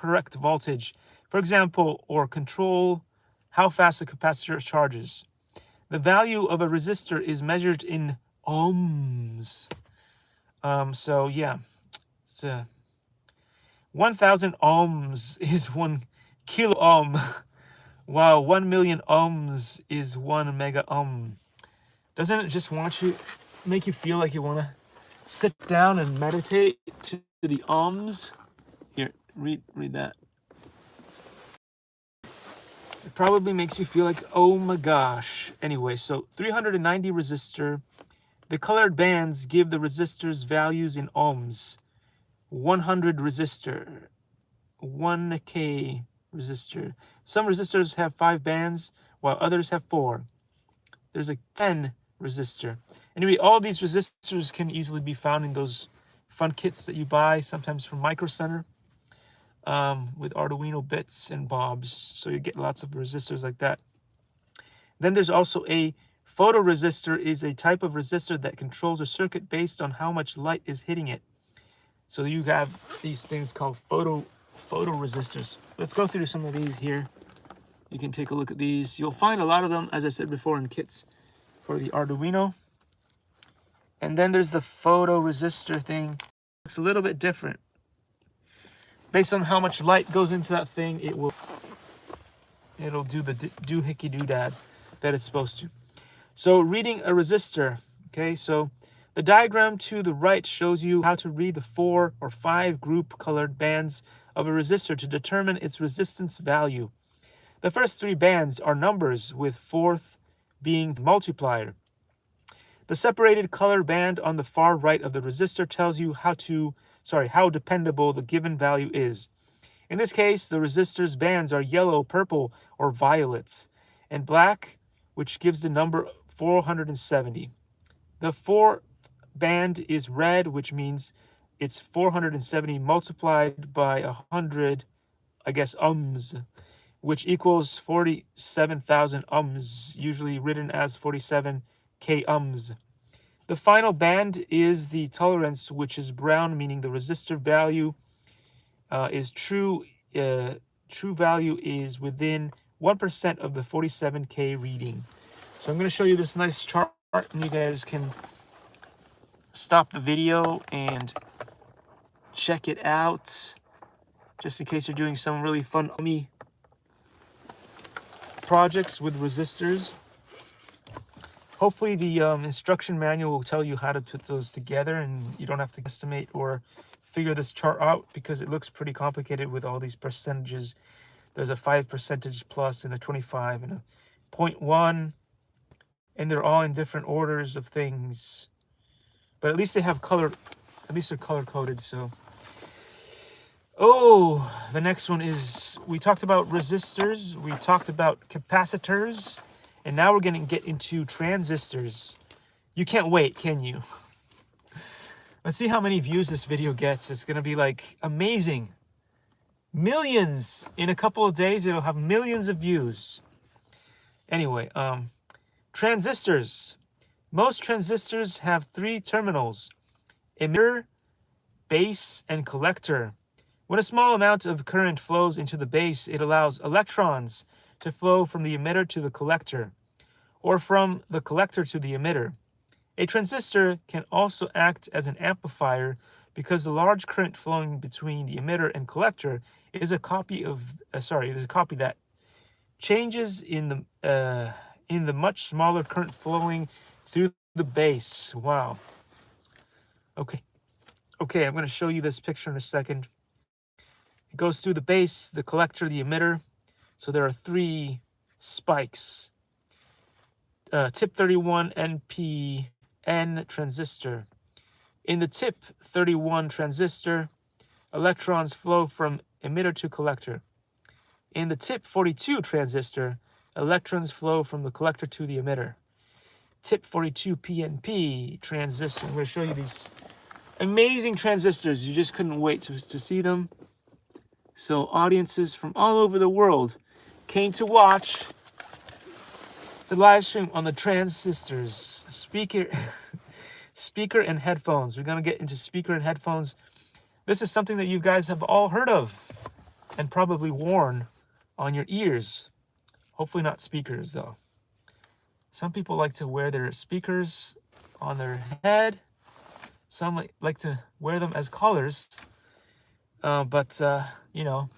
correct voltage, for example, or control how fast the capacitor charges. The value of a resistor is measured in ohms. So yeah, it's 1,000 ohms is 1 kilo ohm, while 1 million ohms is 1 mega ohm. Doesn't it just make you feel like you want to sit down and meditate to the ohms? Here, read that. It probably makes you feel like, oh my gosh. Anyway, so 390 resistor. The colored bands give the resistors values in ohms. 100 resistor, 1K resistor. Some resistors have 5 bands, while others have 4. There's a 10 resistor. Anyway, all these resistors can easily be found in those fun kits that you buy, sometimes from Micro Center, with Arduino bits and bobs. So you get lots of resistors like that. Then there's also a photoresistor, is a type of resistor that controls a circuit based on how much light is hitting it. So you have these things called photoresistors. Let's go through some of these here. You can take a look at these. You'll find a lot of them, as I said before, in kits for the Arduino. And then there's the photoresistor thing. It's a little bit different. Based on how much light goes into that thing, it'll do the doohickey-doodad that it's supposed to. So reading a resistor, okay, so the diagram to the right shows you how to read the 4 or 5 group colored bands of a resistor to determine its resistance value. The first 3 bands are numbers, with 4th being the multiplier. The separated color band on the far right of the resistor tells you how dependable the given value is. In this case, the resistor's bands are yellow, purple, or violet, and black, which gives the number 470. The 4th band is red, which means it's 470 multiplied by 100, I guess, ohms, which equals 47,000 ohms, usually written as 47 k ohms. The final band is the tolerance, which is brown, meaning the resistor value is true. True value is within 1% of the 47k reading. So I'm going to show you this nice chart, and you guys can stop the video and check it out, just in case you're doing some really fun projects with resistors. Hopefully the instruction manual will tell you how to put those together, and you don't have to estimate or figure this chart out, because it looks pretty complicated with all these percentages. There's a 5% plus and a 25 and a 0.1, and they're all in different orders of things. But at least they have color, at least they're color coded. So, oh, the next one is, we talked about resistors, we talked about capacitors, and now we're going to get into transistors. You can't wait, can you? Let's see how many views this video gets. It's going to be like amazing. Millions. In a couple of days, it'll have millions of views. Anyway, transistors. Most transistors have 3 terminals: emitter, base, and collector. When a small amount of current flows into the base, it allows electrons to flow from the emitter to the collector, or from the collector to the emitter. A transistor can also act as an amplifier, because the large current flowing between the emitter and collector is a copy that changes in the much smaller current flowing through the base. Wow. Okay, I'm going to show you this picture in a second. It goes through the base, the collector, the emitter. So there are 3 spikes. Tip 31 NPN transistor. In the tip 31 transistor, electrons flow from emitter to collector. In the tip 42 transistor, electrons flow from the collector to the emitter. Tip 42 PNP transistor. I'm going to show you these amazing transistors. You just couldn't wait to see them. So audiences from all over the world came to watch the live stream on the transistors. Speaker and headphones. We're going to get into speaker and headphones. This is something that you guys have all heard of. and probably worn on your ears. Hopefully not speakers, though. Some people like to wear their speakers on their head. Some like to wear them as collars. But you know,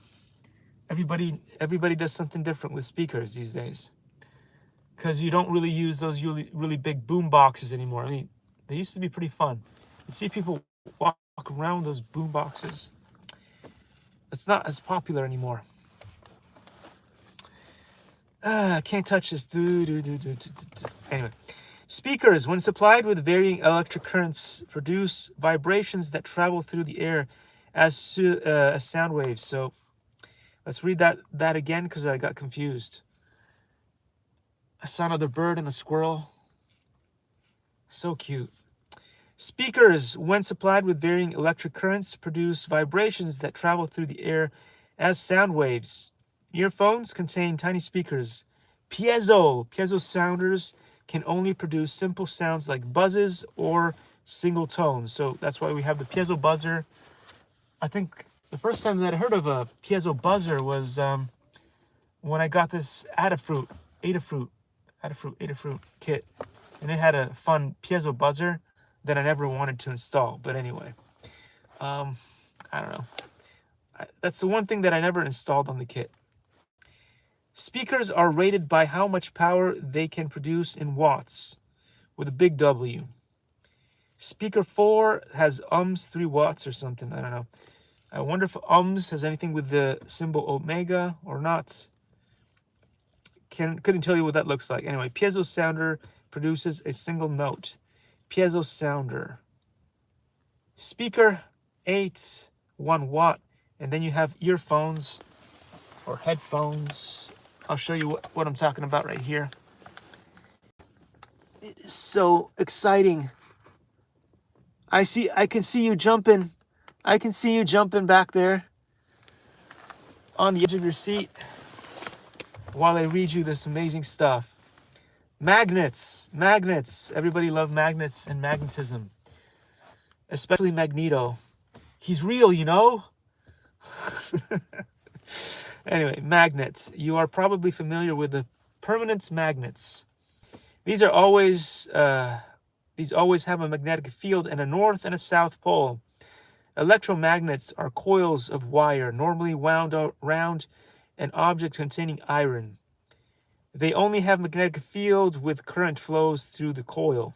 everybody does something different with speakers these days. Because you don't really use those really big boom boxes anymore. I mean, they used to be pretty fun. You see people walk around those boom boxes. It's not as popular anymore. I can't touch this. Anyway, speakers, when supplied with varying electric currents, produce vibrations that travel through the air as sound waves. So let's read that again because I got confused. I saw another bird and a squirrel. So cute. Speakers, when supplied with varying electric currents, produce vibrations that travel through the air as sound waves. Earphones contain tiny speakers. Piezo sounders can only produce simple sounds like buzzes or single tones. So that's why we have the piezo buzzer. I think the first time that I heard of a piezo buzzer was when I got this Adafruit kit, and it had a fun piezo buzzer that I never wanted to install. But anyway, I don't know. That's the one thing that I never installed on the kit. Speakers are rated by how much power they can produce in watts, with a big W. Speaker 4 has 3 watts or something. I don't know. I wonder if has anything with the symbol omega or not. Couldn't tell you what that looks like. Anyway, piezo sounder produces a single note. Piezo sounder. Speaker 8, 1 watt. And then you have earphones or headphones. I'll show you what I'm talking about right here. It is so exciting. I can see you jumping. I can see you jumping back there on the edge of your seat while I read you this amazing stuff. Magnets. Everybody loves magnets and magnetism. Especially Magneto. He's real, you know? Anyway, magnets. You are probably familiar with the permanence magnets. These always have a magnetic field and a north and a south pole. Electromagnets are coils of wire, normally wound around an object containing iron. They only have magnetic field with current flows through the coil.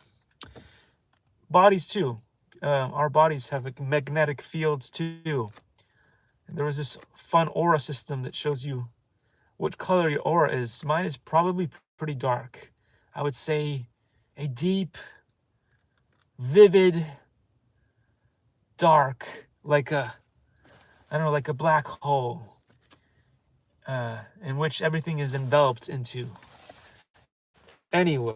Bodies too. Our bodies have magnetic fields too. There was this fun aura system that shows you what color your aura is. Mine is probably pretty dark. I would say a deep, vivid, dark, like a black hole, in which everything is enveloped into. Anyway,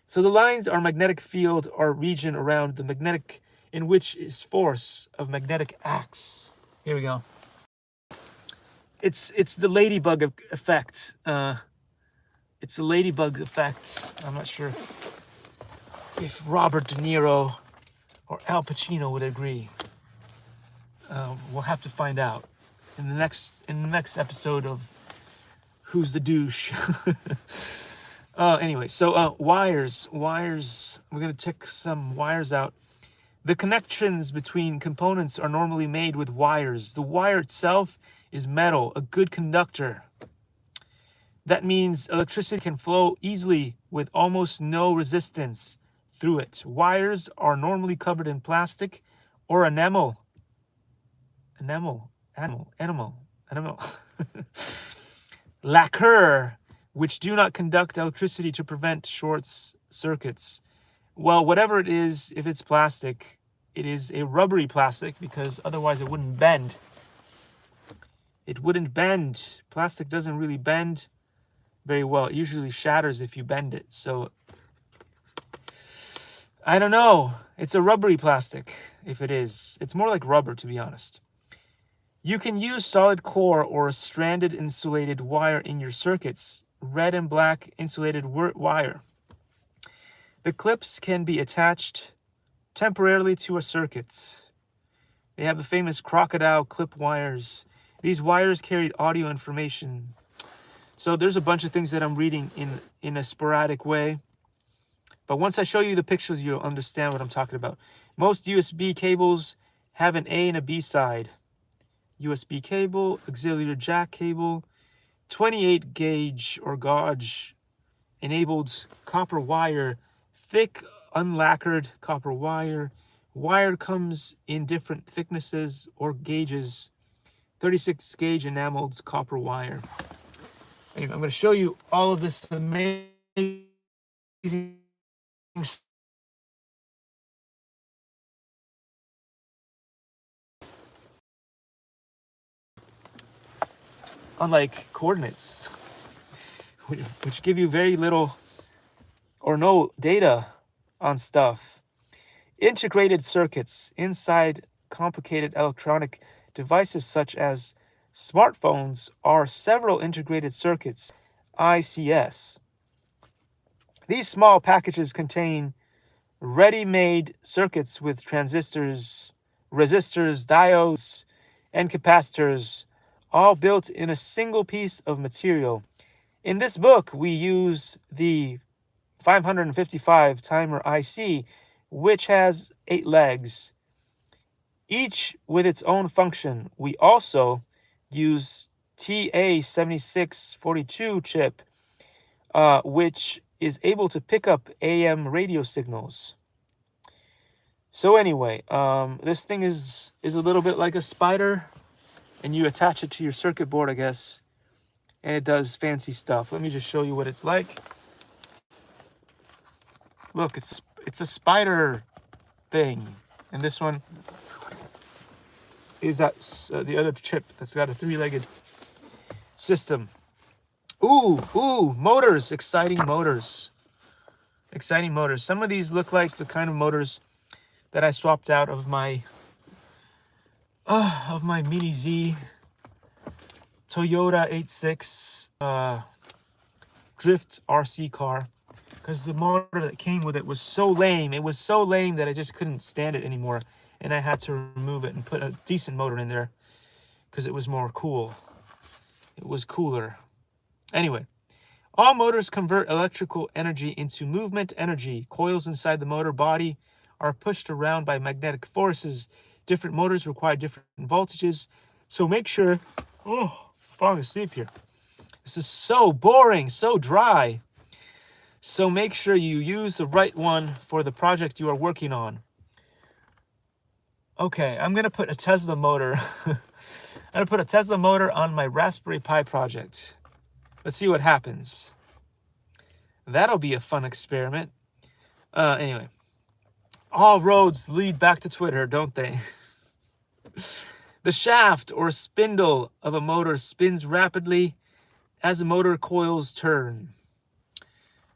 so the lines are magnetic field or region around the magnetic in which is force of magnetic acts. Here we go. It's the ladybug effect. It's the ladybug effect. I'm not sure if Robert De Niro or Al Pacino would agree. We'll have to find out in the next episode of Who's the Douche. Anyway, so wires. We're gonna take some wires out. The connections between components are normally made with wires. The wire itself is metal, a good conductor. That means electricity can flow easily with almost no resistance through it. Wires are normally covered in plastic or enamel. Lacquer, which do not conduct electricity to prevent short circuits. Well, whatever it is, if it's plastic, it is a rubbery plastic because otherwise it wouldn't bend. It wouldn't bend. Plastic doesn't really bend very well. It usually shatters if you bend it. So, I don't know. It's a rubbery plastic, if it is. It's more like rubber, to be honest. You can use solid core or a stranded insulated wire in your circuits. Red and black insulated wire. The clips can be attached temporarily to a circuit. They have the famous crocodile clip wires. These wires carried audio information. So there's a bunch of things that I'm reading in a sporadic way. But once I show you the pictures, you'll understand what I'm talking about. Most USB cables have an A and a B side. USB cable, auxiliary jack cable, 28 gauge or gauge enabled copper wire, thick unlacquered copper wire. Wire comes in different thicknesses or gauges. 36 gauge enameled copper wire. Anyway, I'm going to show you all of this amazing unlike coordinates, which give you very little or no data on stuff. Integrated circuits inside complicated electronic devices such as smartphones are several integrated circuits, ICS. These small packages contain ready-made circuits with transistors, resistors, diodes, and capacitors, all built in a single piece of material. In this book, we use the 555 timer IC, which has 8 legs, each with its own function. We also use TA7642 chip, which is able to pick up AM radio signals. So anyway, this thing is a little bit like a spider, and you attach it to your circuit board, I guess, and it does fancy stuff. Let me just show you what it's like. Look, it's a spider thing, and this one is the other chip that's got a 3-legged system. Ooh, motors, exciting motors. Exciting motors. Some of these look like the kind of motors that I swapped out of my Mini Z Toyota 86 Drift RC car, because the motor that came with it was so lame. It was so lame that I just couldn't stand it anymore, and I had to remove it and put a decent motor in there because it was more cool. It was cooler. Anyway, all motors convert electrical energy into movement energy. Coils inside the motor body are pushed around by magnetic forces. Different motors require different voltages. So make sure, I'm falling asleep here. This is so boring, so dry. So make sure you use the right one for the project you are working on. Okay, I'm gonna put a Tesla motor. I'm gonna put a Tesla motor on my Raspberry Pi project. Let's see what happens. That'll be a fun experiment. Anyway, all roads lead back to Twitter, don't they? The shaft or spindle of a motor spins rapidly as the motor coils turn.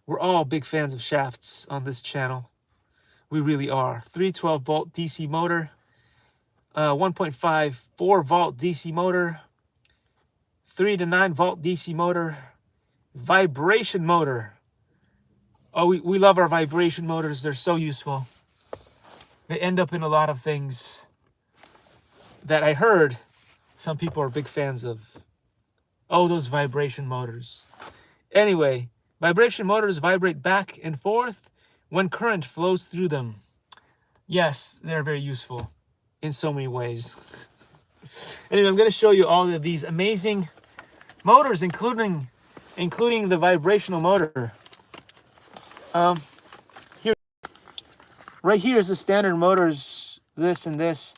We're all big fans of shafts on this channel. We really are. 312-volt DC motor, 1.5 4-volt DC motor, 3 to 9-volt DC motor, vibration motor. Oh, we love our vibration motors. They're so useful. They end up in a lot of things that I heard some people are big fans of. Oh, those vibration motors. Anyway, vibration motors vibrate back and forth when current flows through them. Yes, they're very useful in so many ways. Anyway, I'm going to show you all of these amazing motors, including the vibrational motor. Right here is the standard motors, this and this,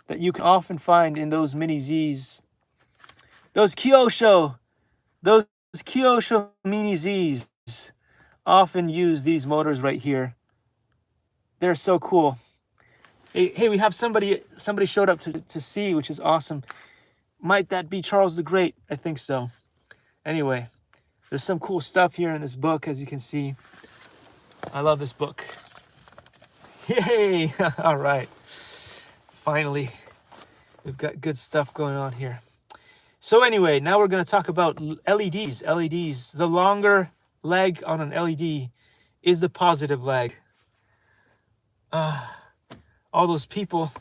that you can often find in those Mini Zs. Those Kyosho Mini Zs often use these motors right here. They're so cool. Hey, we have somebody showed up to see, which is awesome. Might that be Charles the Great? I think so. Anyway, there's some cool stuff here in this book, as you can see. I love this book. Yay! All right. Finally, we've got good stuff going on here. So anyway, now we're going to talk about LEDs. LEDs. The longer leg on an LED is the positive leg. All those people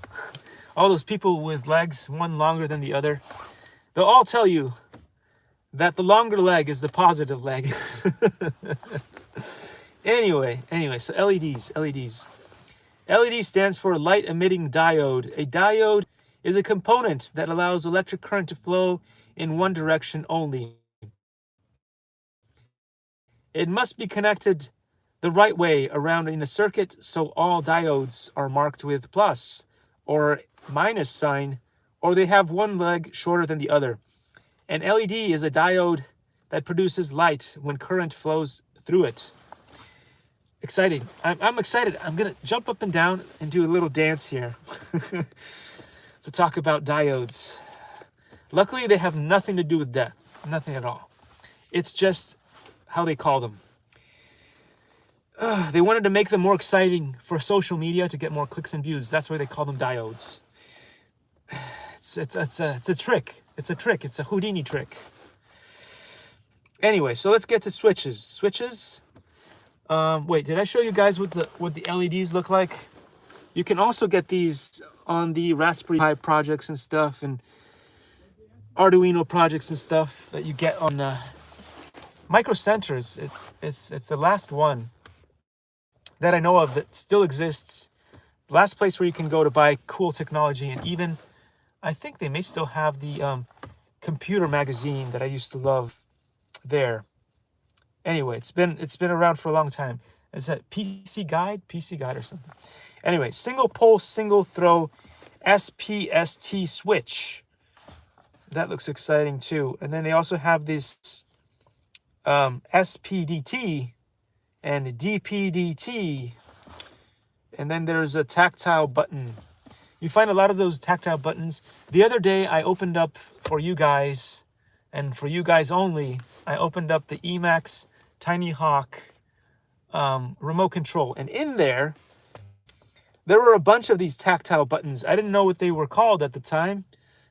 all those people with legs, one longer than the other, they'll all tell you that the longer leg is the positive leg. Anyway, so LEDs. LED stands for light emitting diode. A diode is a component that allows electric current to flow in one direction only. It must be connected the right way around in a circuit, so all diodes are marked with plus or minus sign, or they have one leg shorter than the other. An LED is a diode that produces light when current flows through it. Exciting. I'm excited. I'm going to jump up and down and do a little dance here to talk about diodes. Luckily, they have nothing to do with death. Nothing at all. It's just how they call them. They wanted to make them more exciting for social media to get more clicks and views. That's why they call them diodes. It's a trick. It's a trick. It's a Houdini trick. Anyway, so let's get to switches. Switches. Wait, did I show you guys what the LEDs look like? You can also get these on the Raspberry Pi projects and stuff, and Arduino projects and stuff that you get on Micro Centers. It's the last one that I know of that still exists. Last place where you can go to buy cool technology, and even I think they may still have the computer magazine that I used to love there. Anyway, it's been around for a long time. Is that PC Guide or something? Anyway, single pole, single throw, SPST switch. That looks exciting too. And then they also have this SPDT and DPDT. And then there's a tactile button. You find a lot of those tactile buttons. The other day I opened up for you guys, and for you guys only, I opened up the Emacs Tiny Hawk remote control. And in there were a bunch of these tactile buttons. I didn't know what they were called at the time,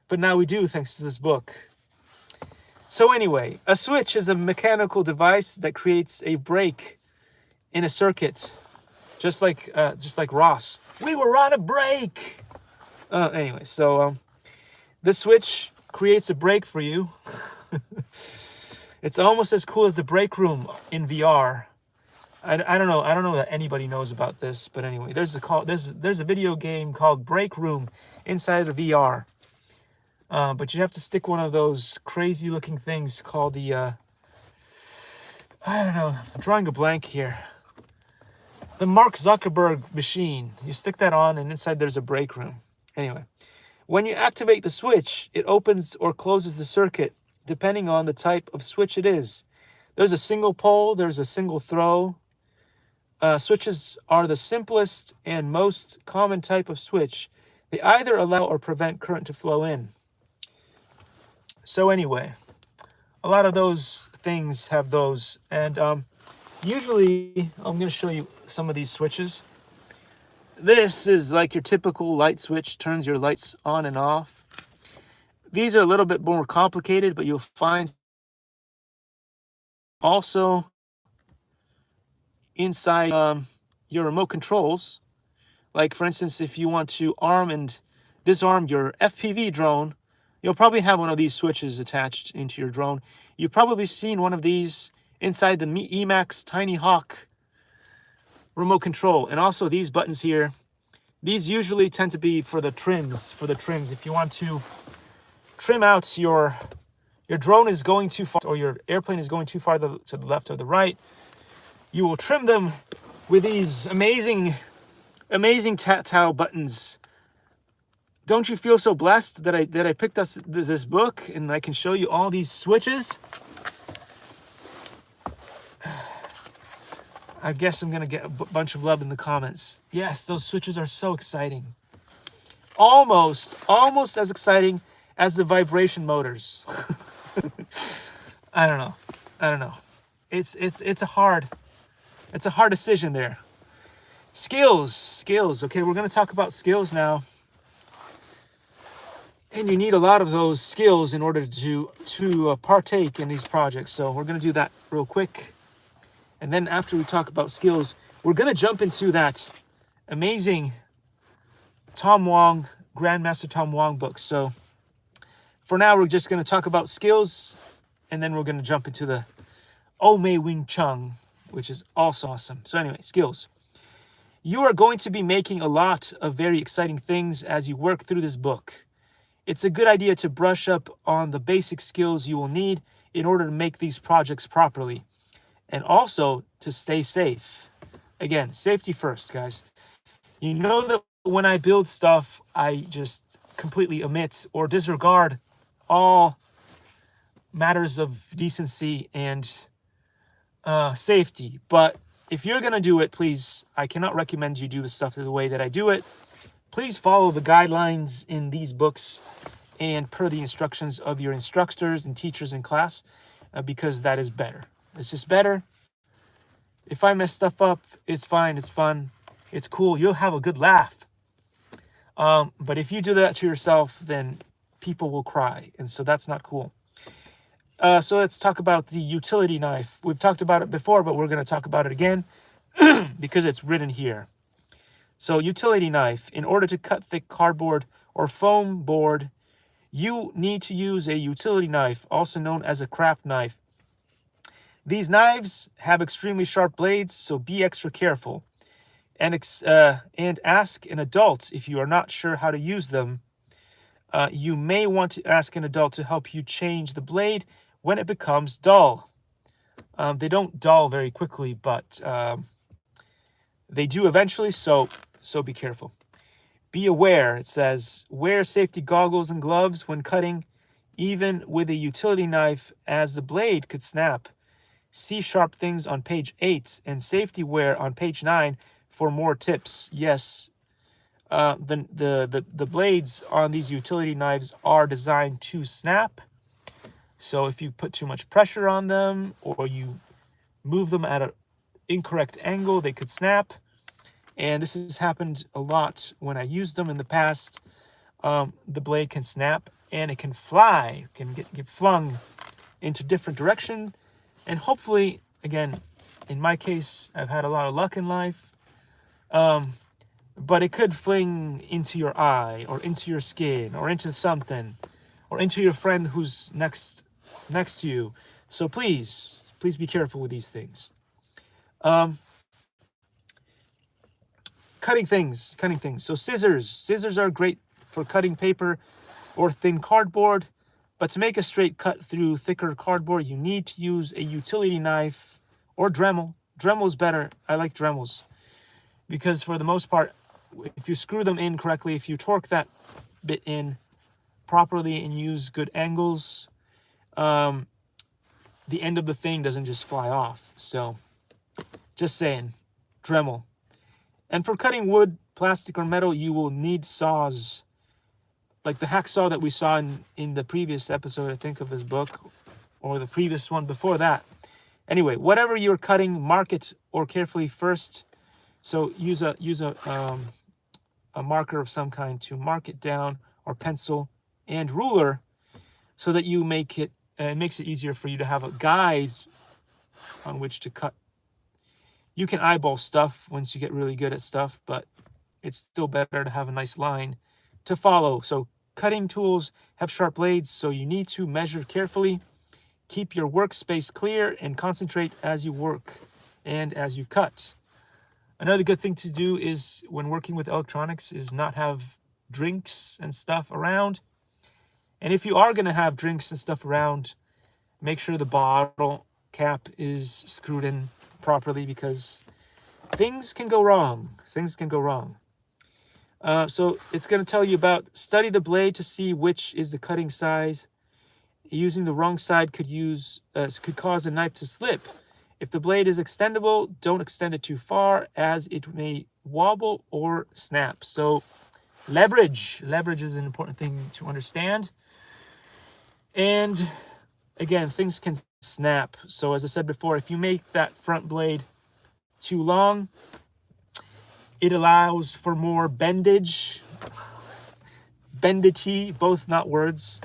but now we do thanks to this book. So anyway, a switch is a mechanical device that creates a break in a circuit, just like Ross. We were on a break. Anyway, so the switch creates a break for you. It's almost as cool as the break room in VR. I don't know that anybody knows about this, but anyway, there's a video game called Break Room inside of VR. But you have to stick one of those crazy looking things called the I don't know, I'm drawing a blank here. The Mark Zuckerberg machine. You stick that on, and inside there's a break room. Anyway, when you activate the switch, it opens or closes the circuit depending on the type of switch it is. There's a single pole, there's a single throw. Switches are the simplest and most common type of switch. They either allow or prevent current to flow in. So anyway, a lot of those things have those. And usually, I'm going to show you some of these switches. This is like your typical light switch, turns your lights on and off. These are a little bit more complicated, but you'll find also inside your remote controls. Like, for instance, if you want to arm and disarm your FPV drone, you'll probably have one of these switches attached into your drone. You've probably seen one of these inside the Emacs Tiny Hawk remote control. And also these buttons here, these usually tend to be for the trims. If you want to trim out your drone is going too far, or your airplane is going too far to the left or the right, you will trim them with these amazing tactile buttons. Don't you feel so blessed that I picked us this book and I can show you all these switches? I guess I'm gonna get a bunch of love in the comments. Yes, those switches are so exciting. Almost as exciting as the vibration motors. I don't know. It's a hard decision there. Skills. Okay, we're gonna talk about skills now. And you need a lot of those skills in order to partake in these projects. So we're going to do that real quick. And then after we talk about skills, we're going to jump into that amazing Tom Wong Grandmaster Tom Wong books. So for now, we're just going to talk about skills, and then we're going to jump into the Omei Wing Chun, which is also awesome. So anyway, skills. You are going to be making a lot of very exciting things as you work through this book. It's a good idea to brush up on the basic skills you will need in order to make these projects properly, and also to stay safe. Again, safety first, guys. You know that when I build stuff, I just completely omit or disregard all matters of decency and safety. But if you're going to do it, please, I cannot recommend you do the stuff the way that I do it. Please follow the guidelines in these books and per the instructions of your instructors and teachers in class, because that is better. It's just better. If I mess stuff up, it's fine. It's fun. It's cool. You'll have a good laugh. But if you do that to yourself, then people will cry. And so that's not cool. So let's talk about the utility knife. We've talked about it before, but we're going to talk about it again because it's written here. So utility knife. In order to cut thick cardboard or foam board, you need to use a utility knife, also known as a craft knife. These knives have extremely sharp blades, so be extra careful. And ask an adult if you are not sure how to use them. You may want to ask an adult to help you change the blade when it becomes dull. They don't dull very quickly, but they do eventually, so be careful. Be aware, it says, wear safety goggles and gloves when cutting, even with a utility knife, as the blade could snap. See sharp things on page 8 and safety wear on page 9 for more tips. Yes, the blades on these utility knives are designed to snap. So if you put too much pressure on them or you move them at an incorrect angle, they could snap. And this has happened a lot when I used them in the past. The blade can snap and it can fly, can get flung into different direction. And hopefully, again, in my case, I've had a lot of luck in life. But it could fling into your eye or into your skin or into something or into your friend who's next to you. So please be careful with these things. Cutting things. So scissors are great for cutting paper or thin cardboard, but to make a straight cut through thicker cardboard, you need to use a utility knife or Dremel. Dremel is better. I like Dremels because for the most part, if you screw them in correctly, if you torque that bit in properly and use good angles, the end of the thing doesn't just fly off. So just saying, Dremel. And for cutting wood, plastic, or metal, you will need saws. Like the hacksaw that we saw in the previous episode, I think, of this book, or the previous one before that. Anyway, whatever you're cutting, mark it or carefully first. So use a marker of some kind to mark it down, or pencil and ruler, so that you make it. It makes it easier for you to have a guide on which to cut. You can eyeball stuff once you get really good at stuff, but it's still better to have a nice line to follow. So cutting tools have sharp blades, so you need to measure carefully. Keep your workspace clear and concentrate as you work and as you cut. Another good thing to do is when working with electronics is not have drinks and stuff around. And if you are going to have drinks and stuff around, make sure the bottle cap is screwed in properly, because things can go wrong. So it's going to tell you about study the blade to see which is the cutting size. Using the wrong side could cause a knife to slip. If the blade is extendable, don't extend it too far, as it may wobble or snap. So leverage is an important thing to understand. And again, things can snap. So as I said before, if you make that front blade too long, it allows for more bendage. Bendity, both not words.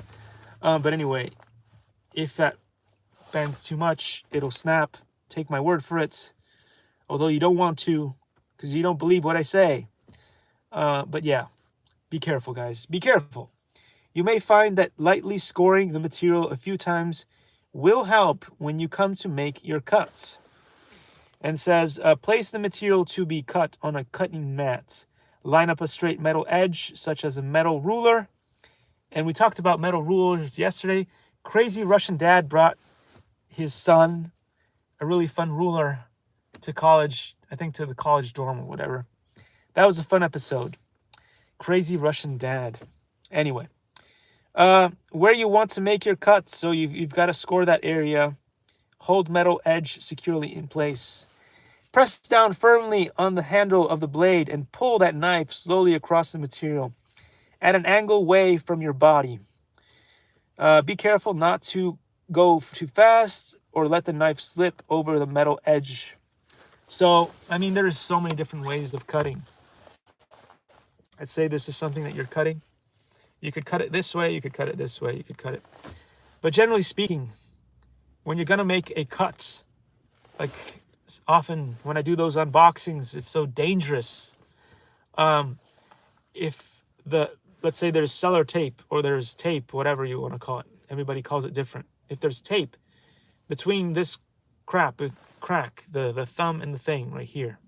But anyway, if that bends too much, it'll snap. Take my word for it. Although you don't want to, because you don't believe what I say. But yeah, Be careful, guys. Be careful. You may find that lightly scoring the material a few times will help when you come to make your cuts. And says, place the material to be cut on a cutting mat. Line up a straight metal edge, such as a metal ruler. And we talked about metal rulers yesterday. Crazy Russian dad brought his son a really fun ruler to college, I think to the college dorm or whatever. That was a fun episode. Crazy Russian dad. Anyway, where you want to make your cut, so you've got to score that area. Hold metal edge securely in place. Press down firmly on the handle of the blade and pull that knife slowly across the material at an angle away from your body. Be careful not to go too fast or let the knife slip over the metal edge. So, I mean, there's so many different ways of cutting. Let's say this is something that you're cutting. You could cut it this way, you could cut it this way, you could cut it. But generally speaking, when you're going to make a cut, like often when I do those unboxings, it's so dangerous. If let's say there's seller tape or there's tape, whatever you want to call it. Everybody calls it different. If there's tape between this crack, the thumb and the thing right here.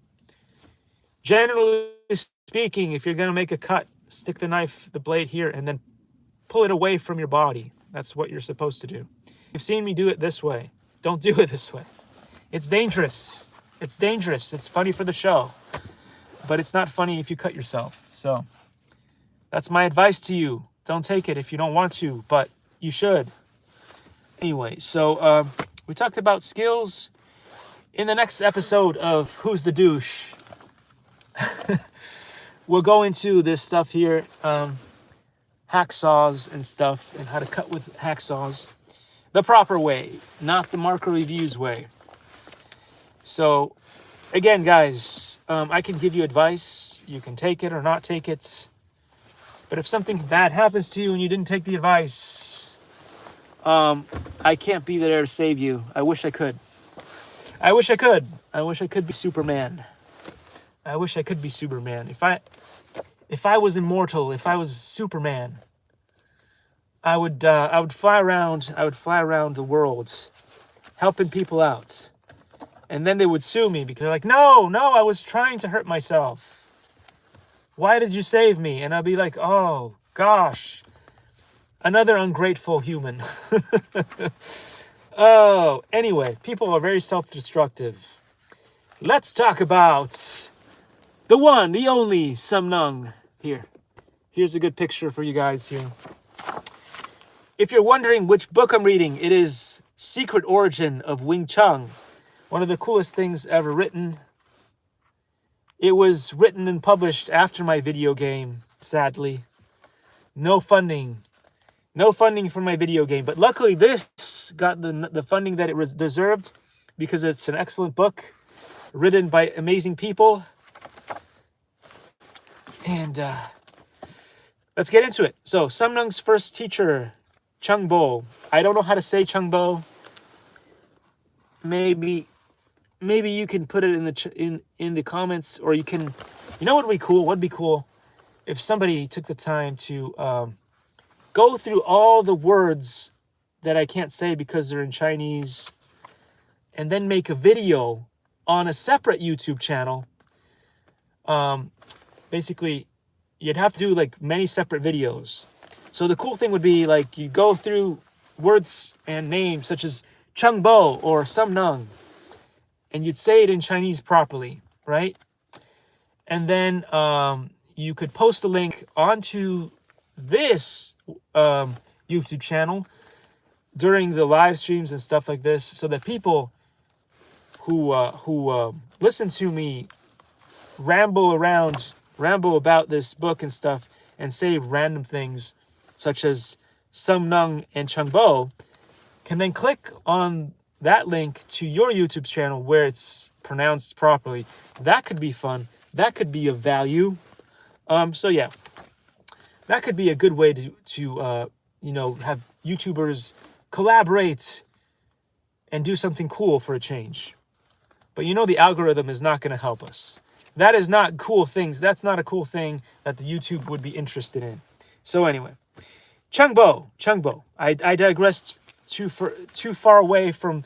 Generally speaking, if you're going to make a cut, stick the blade here and then pull it away from your body. That's what you're supposed to do. You've seen me do it this way. Don't do it this way. It's dangerous. It's dangerous. It's funny for the show, but it's not funny if you cut yourself. So that's my advice to you. Don't take it if you don't want to, but you should. Anyway, so we talked about skills. In the next episode of Who's the Douche, we'll go into this stuff here, hacksaws and stuff, and how to cut with hacksaws the proper way, not the Marco Reviews way. So, again, guys, I can give you advice. You can take it or not take it. But if something bad happens to you and you didn't take the advice, I can't be there to save you. I wish I could. I wish I could. I wish I could be Superman. I wish I could be Superman. If I was immortal, if I was Superman, I would fly around. I would fly around the world, helping people out. And then they would sue me because they're like, no, I was trying to hurt myself. Why did you save me? And I'll be like, oh, gosh, another ungrateful human. Oh, anyway, people are very self-destructive. Let's talk about the one, the only Sumnung here. Here's a good picture for you guys here. If you're wondering which book I'm reading, it is Secret Origin of Wing Chun. One of the coolest things ever written. It was written and published after my video game, sadly. No funding for my video game. But luckily this got the funding that it deserved because it's an excellent book written by amazing people. And let's get into it. So, Sumnung's first teacher, Chungbo. I don't know how to say Chungbo. Maybe you can put it in the comments, or you can. You know what would be cool? What'd be cool if somebody took the time to go through all the words that I can't say because they're in Chinese, and then make a video on a separate YouTube channel. Basically, you'd have to do like many separate videos. So the cool thing would be like you go through words and names such as Chungbo or Sumnung, and you'd say it in Chinese properly, right? And then you could post a link onto this YouTube channel during the live streams and stuff like this, so that people who listen to me ramble about this book and stuff and say random things such as Sumnung and Chungbo can then click on that link to your YouTube channel where it's pronounced properly. That could be fun. That could be of value. So yeah, that could be a good way to have YouTubers collaborate and do something cool for a change. But the algorithm is not going to help us. That is not cool things. That's not a cool thing that the YouTube would be interested in. So anyway, Chengbo. I digressed too far away from.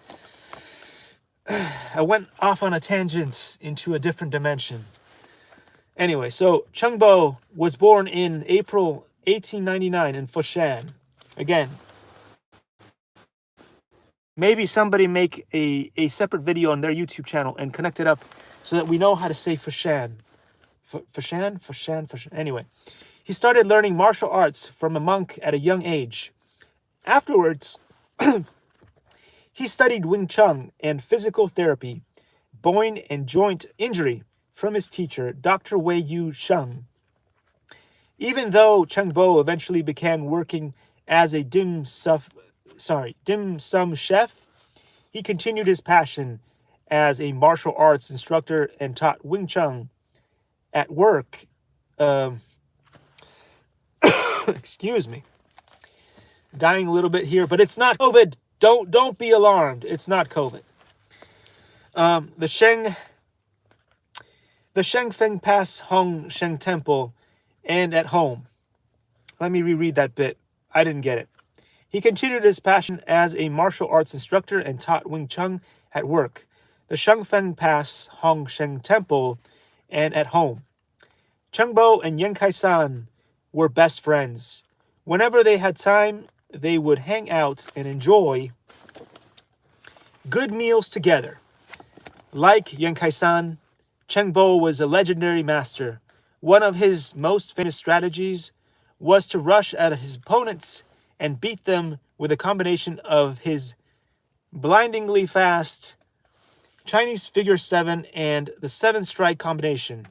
I went off on a tangent into a different dimension. Anyway, so Chengbo was born in April 1899 in Foshan. Again, maybe somebody make a separate video on their YouTube channel and connect it up so that we know how to say Foshan. Foshan. Anyway, he started learning martial arts from a monk at a young age. Afterwards, he studied Wing Chun and physical therapy, bone and joint injury from his teacher, Dr. Wei Yu Sheng. Even though Chengbo eventually began working as a dim sum chef, he continued his passion as a martial arts instructor and taught Wing Chun at work. Excuse me. Dying a little bit here, but it's not COVID. Don't be alarmed. It's not COVID. The Shengfeng Pass Hong Sheng Temple and at home. Let me reread that bit. I didn't get it. He continued his passion as a martial arts instructor and taught Wing Chun at work. The Shengfeng Pass Hong Sheng Temple and at home. Chengbo and Yan Kai-san were best friends. Whenever they had time, they would hang out and enjoy good meals together. Like Yan Kai-san, Chengbo was a legendary master. One of his most famous strategies was to rush at his opponents and beat them with a combination of his blindingly fast Chinese figure 7 and the 7-strike combination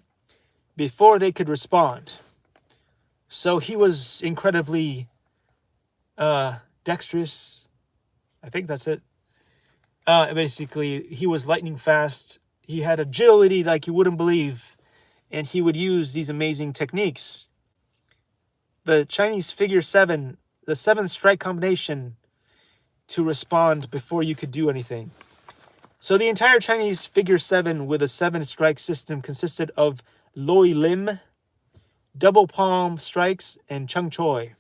before they could respond. So he was incredibly dexterous. I think that's it. Basically, he was lightning fast. He had agility like you wouldn't believe. And he would use these amazing techniques. The Chinese figure 7, the 7-strike combination to respond before you could do anything. So the entire Chinese figure 7 with a 7-strike system consisted of Loi Lim, double palm strikes, and Chung Choi,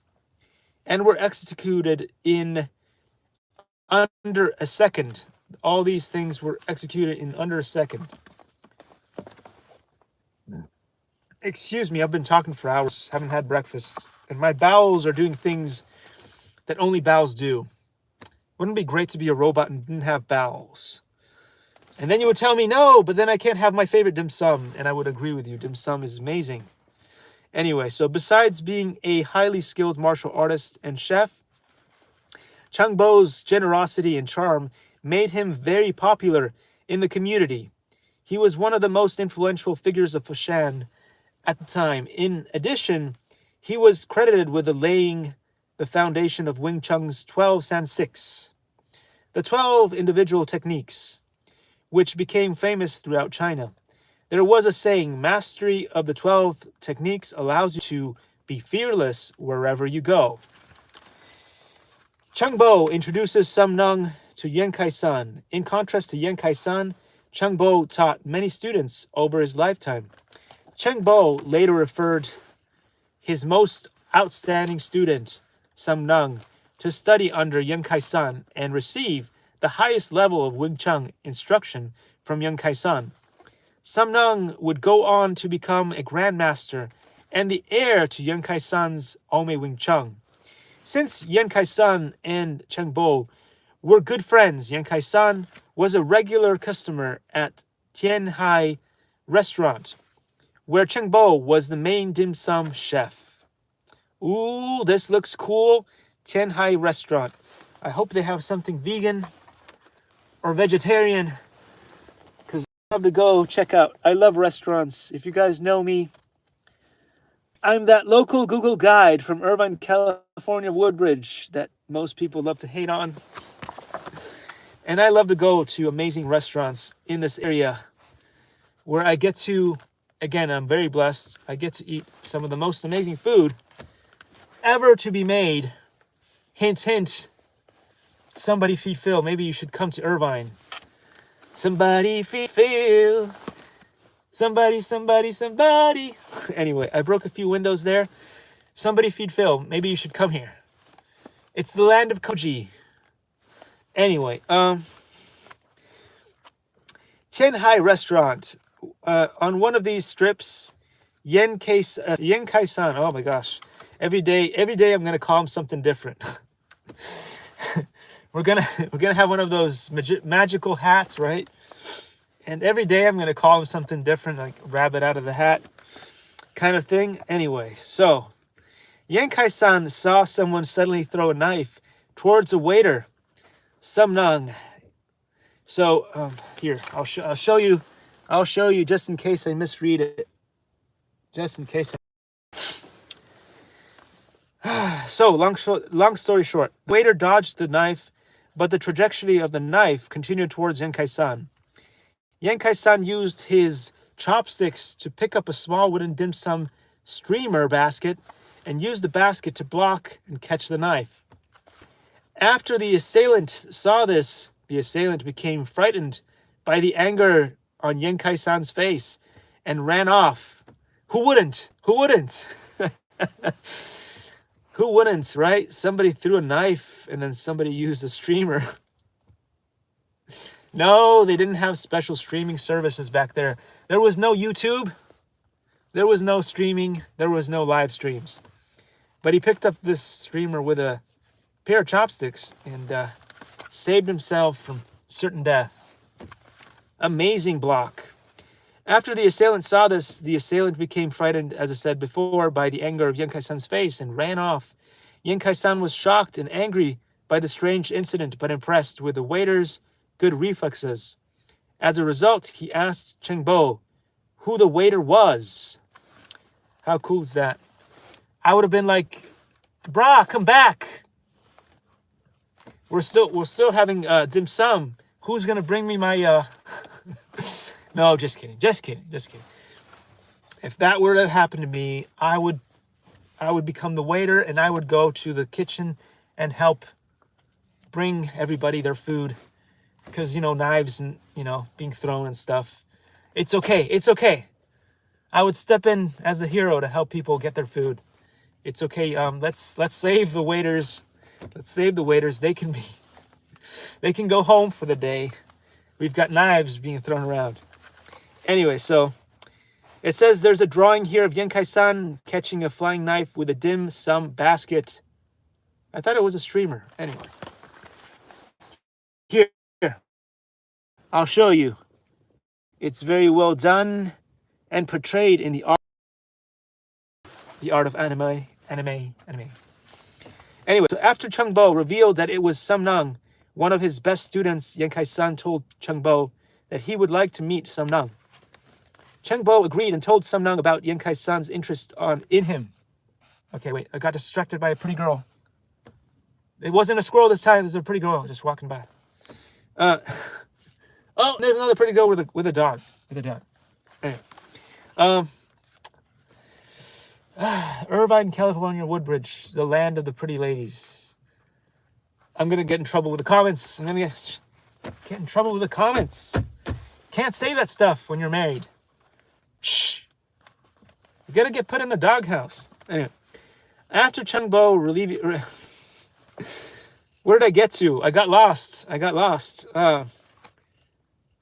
and were executed in under a second. All these things were executed in under a second. Excuse me, I've been talking for hours, haven't had breakfast, and my bowels are doing things that only bowels do. Wouldn't it be great to be a robot and didn't have bowels? And then you would tell me, no, but then I can't have my favorite dim sum, and I would agree with you. Dim sum is amazing. Anyway, so besides being a highly skilled martial artist and chef, Chengbo's generosity and charm made him very popular in the community. He was one of the most influential figures of Foshan at the time. In addition, he was credited with laying the foundation of Wing Chun's 12 San-six, the 12 individual techniques, which became famous throughout China. There was a saying, mastery of the 12 techniques allows you to be fearless wherever you go. Chengbo introduces Sum Nung to Yan Kai-san. In contrast to Yan Kai-san, Chengbo taught many students over his lifetime. Chengbo later referred his most outstanding student, Sum Nung, to study under Yan Kai-san and receive the highest level of Wing Chun instruction from Yan Kai-san. Sum Nung would go on to become a grandmaster and the heir to Yan Kai-san's Ome Wing Chun. Since Yan Kai-san and Chengbo were good friends, Yan Kai-san was a regular customer at Tian Hai restaurant, where Chengbo was the main dim sum chef. Ooh, this looks cool. Tian Hai restaurant. I hope they have something vegan or vegetarian, because I love to go check out. I love restaurants. If you guys know me, I'm that local Google guide from Irvine, California, Woodbridge that most people love to hate on. And I love to go to amazing restaurants in this area where I get to, again, I'm very blessed. I get to eat some of the most amazing food ever to be made. Hint, hint. Somebody feed Phil. Maybe you should come to Irvine. Somebody feed Phil. Somebody, somebody, somebody. Anyway, I broke a few windows there. Somebody feed Phil. Maybe you should come here. It's the land of Koji. Anyway, Tianhai restaurant. On one of these strips, Yen Kai-san. Oh my gosh. Every day I'm gonna call him something different. we're gonna have one of those magical hats, right? And every day I'm gonna call him something different, like rabbit out of the hat kind of thing. Anyway, so Yen Kai-san saw someone suddenly throw a knife towards a waiter. Samnung. So here, I'll show you. I'll show you just in case I misread it. Just in case. So long story short, waiter dodged the knife, but the trajectory of the knife continued towards Yen Kai-san. Yen Kai-san used his chopsticks to pick up a small wooden dim sum streamer basket and used the basket to block and catch the knife. After the assailant saw this, the assailant became frightened by the anger on Yen Kai-san's face and ran off. Who wouldn't? Who wouldn't? Who wouldn't, right? Somebody threw a knife and then somebody used a streamer. No, they didn't have special streaming services back there. There was no YouTube. There was no streaming. There was no live streams. But he picked up this streamer with a pair of chopsticks and saved himself from certain death. Amazing block. After the assailant saw this, the assailant became frightened, as I said before, by the anger of Yen Kai-san's face and ran off. Yen Kai-san was shocked and angry by the strange incident, but impressed with the waiter's good reflexes. As a result, he asked Cheng Bo who the waiter was. How cool is that? I would have been like, brah, come back. We're still having dim sum. Who's gonna bring me my No, just kidding. If that were to happen to me, I would become the waiter and I would go to the kitchen and help bring everybody their food. Because, knives and, being thrown and stuff. It's okay. I would step in as a hero to help people get their food. It's okay. Let's save the waiters. Let's save the waiters. They can go home for the day. We've got knives being thrown around. Anyway, so it says there's a drawing here of Yen Kai-san catching a flying knife with a dim sum basket. I thought it was a streamer. Anyway. Here. I'll show you. It's very well done and portrayed in the art of anime. Anyway, so after Cheng Bo revealed that it was Samnung, one of his best students, Yen Kai-san told Cheng Bo that he would like to meet Samnung. Cheng Bo agreed and told Samnung about Yen Kai-san's interest in him. Okay, wait, I got distracted by a pretty girl. It wasn't a squirrel this time, it was a pretty girl just walking by. Oh, there's another pretty girl with a dog. Anyway. Irvine, California, Woodbridge, the land of the pretty ladies. I'm gonna get in trouble with the comments. I'm gonna get in trouble with the comments. Can't say that stuff when you're married. Shh. You gotta get put in the doghouse. Anyway, after Cheng Bo where did I get to? I got lost.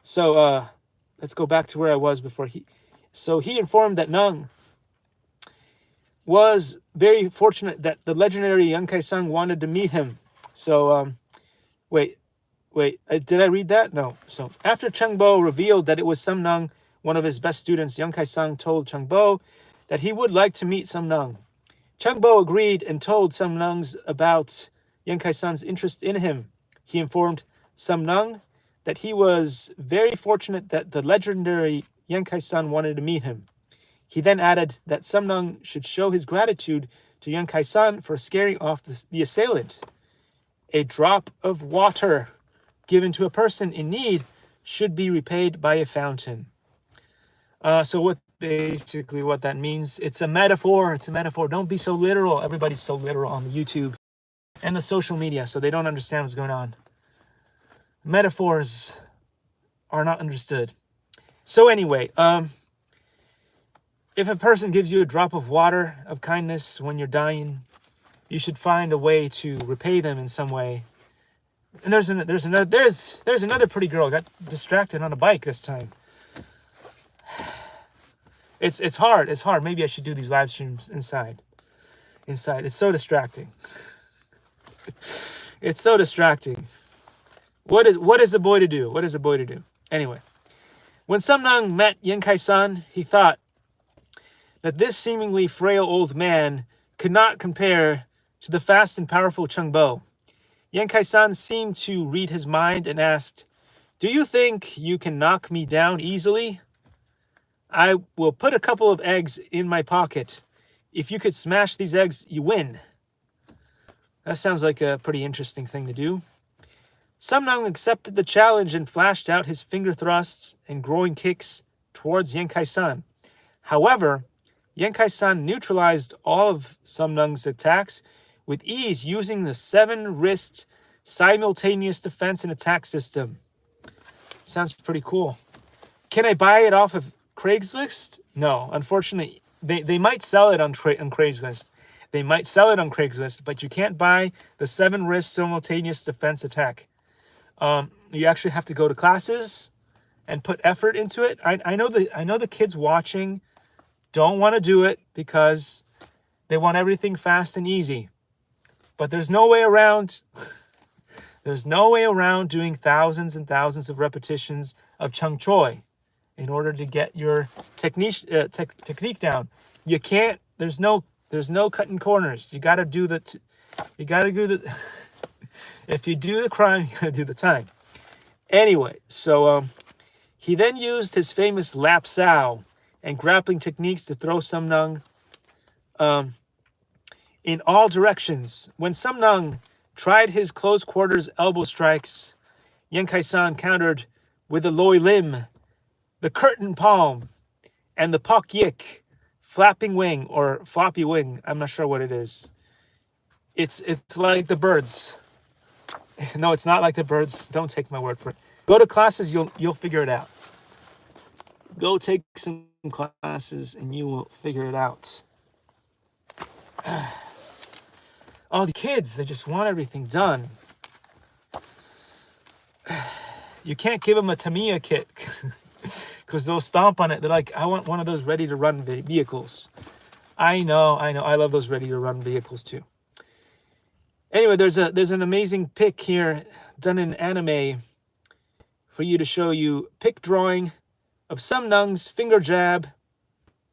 So let's go back to where I was before he informed that Nung was very fortunate that the legendary Yen Kai-san wanted to meet him. So, wait, did I read that? No. So after Cheng Bo revealed that it was Samnung, one of his best students, Yen Kai-san told Cheng Bo that he would like to meet Samnung. Cheng Bo agreed and told Samnung about Yen Kai-san's interest in him. He informed Samnung that he was very fortunate that the legendary Yen Kai-san wanted to meet him. He then added that Samnung should show his gratitude to Yen Kai-san for scaring off the assailant. A drop of water given to a person in need should be repaid by a fountain. So what that means, it's a metaphor. Don't be so literal. Everybody's so literal on the YouTube and the social media, so they don't understand what's going on. Metaphors are not understood. So anyway, if a person gives you a drop of water of kindness when you're dying, you should find a way to repay them in some way. And there's another pretty girl got distracted on a bike this time. It's hard. It's hard. Maybe I should do these live streams inside. It's so distracting. It's so distracting. What is the boy to do? What is the boy to do? Anyway, when Sumnang met Yen Kai-san, he thought that this seemingly frail old man could not compare to the fast and powerful Chung Bo. Yen Kai-san seemed to read his mind and asked, "Do you think you can knock me down easily? I will put a couple of eggs in my pocket. If you could smash these eggs, you win." That sounds like a pretty interesting thing to do. Sumnang accepted the challenge and flashed out his finger thrusts and groin kicks towards Yen Kai-san. However, Yen Kai-san neutralized all of Sumnang's attacks with ease using the 7-wrist simultaneous defense and attack system. Sounds pretty cool. Can I buy it off of Craigslist? No, unfortunately, they might sell it on Craigslist. They might sell it on Craigslist, but you can't buy the 7-wrist simultaneous defense attack. You actually have to go to classes and put effort into it. I know the kids watching don't want to do it because they want everything fast and easy. But there's no way around. There's no way around doing thousands and thousands of repetitions of Chung Choi in order to get your technique down. You can't. There's no cutting corners. You got to do the. If you do the crime, you got to do the time. Anyway, so he then used his famous lap sao and grappling techniques to throw Sumnang in all directions. When Sumnang tried his close quarters elbow strikes, Yen Kai-san countered with the loi lim, the curtain palm, and the pak yik, flapping wing or floppy wing. I'm not sure what it is. It's like the birds. No, it's not like the birds. Don't take my word for it. Go to classes, you'll figure it out. Go take some classes and you will figure it out. All the kids, they just want everything done. You can't give them a Tamiya kit because they'll stomp on it. They're like, I want one of those ready-to-run vehicles. I know. I love those ready-to-run vehicles too. Anyway, there's an amazing pic here done in anime for you to show you. Pic drawing of Sumnang's finger jab.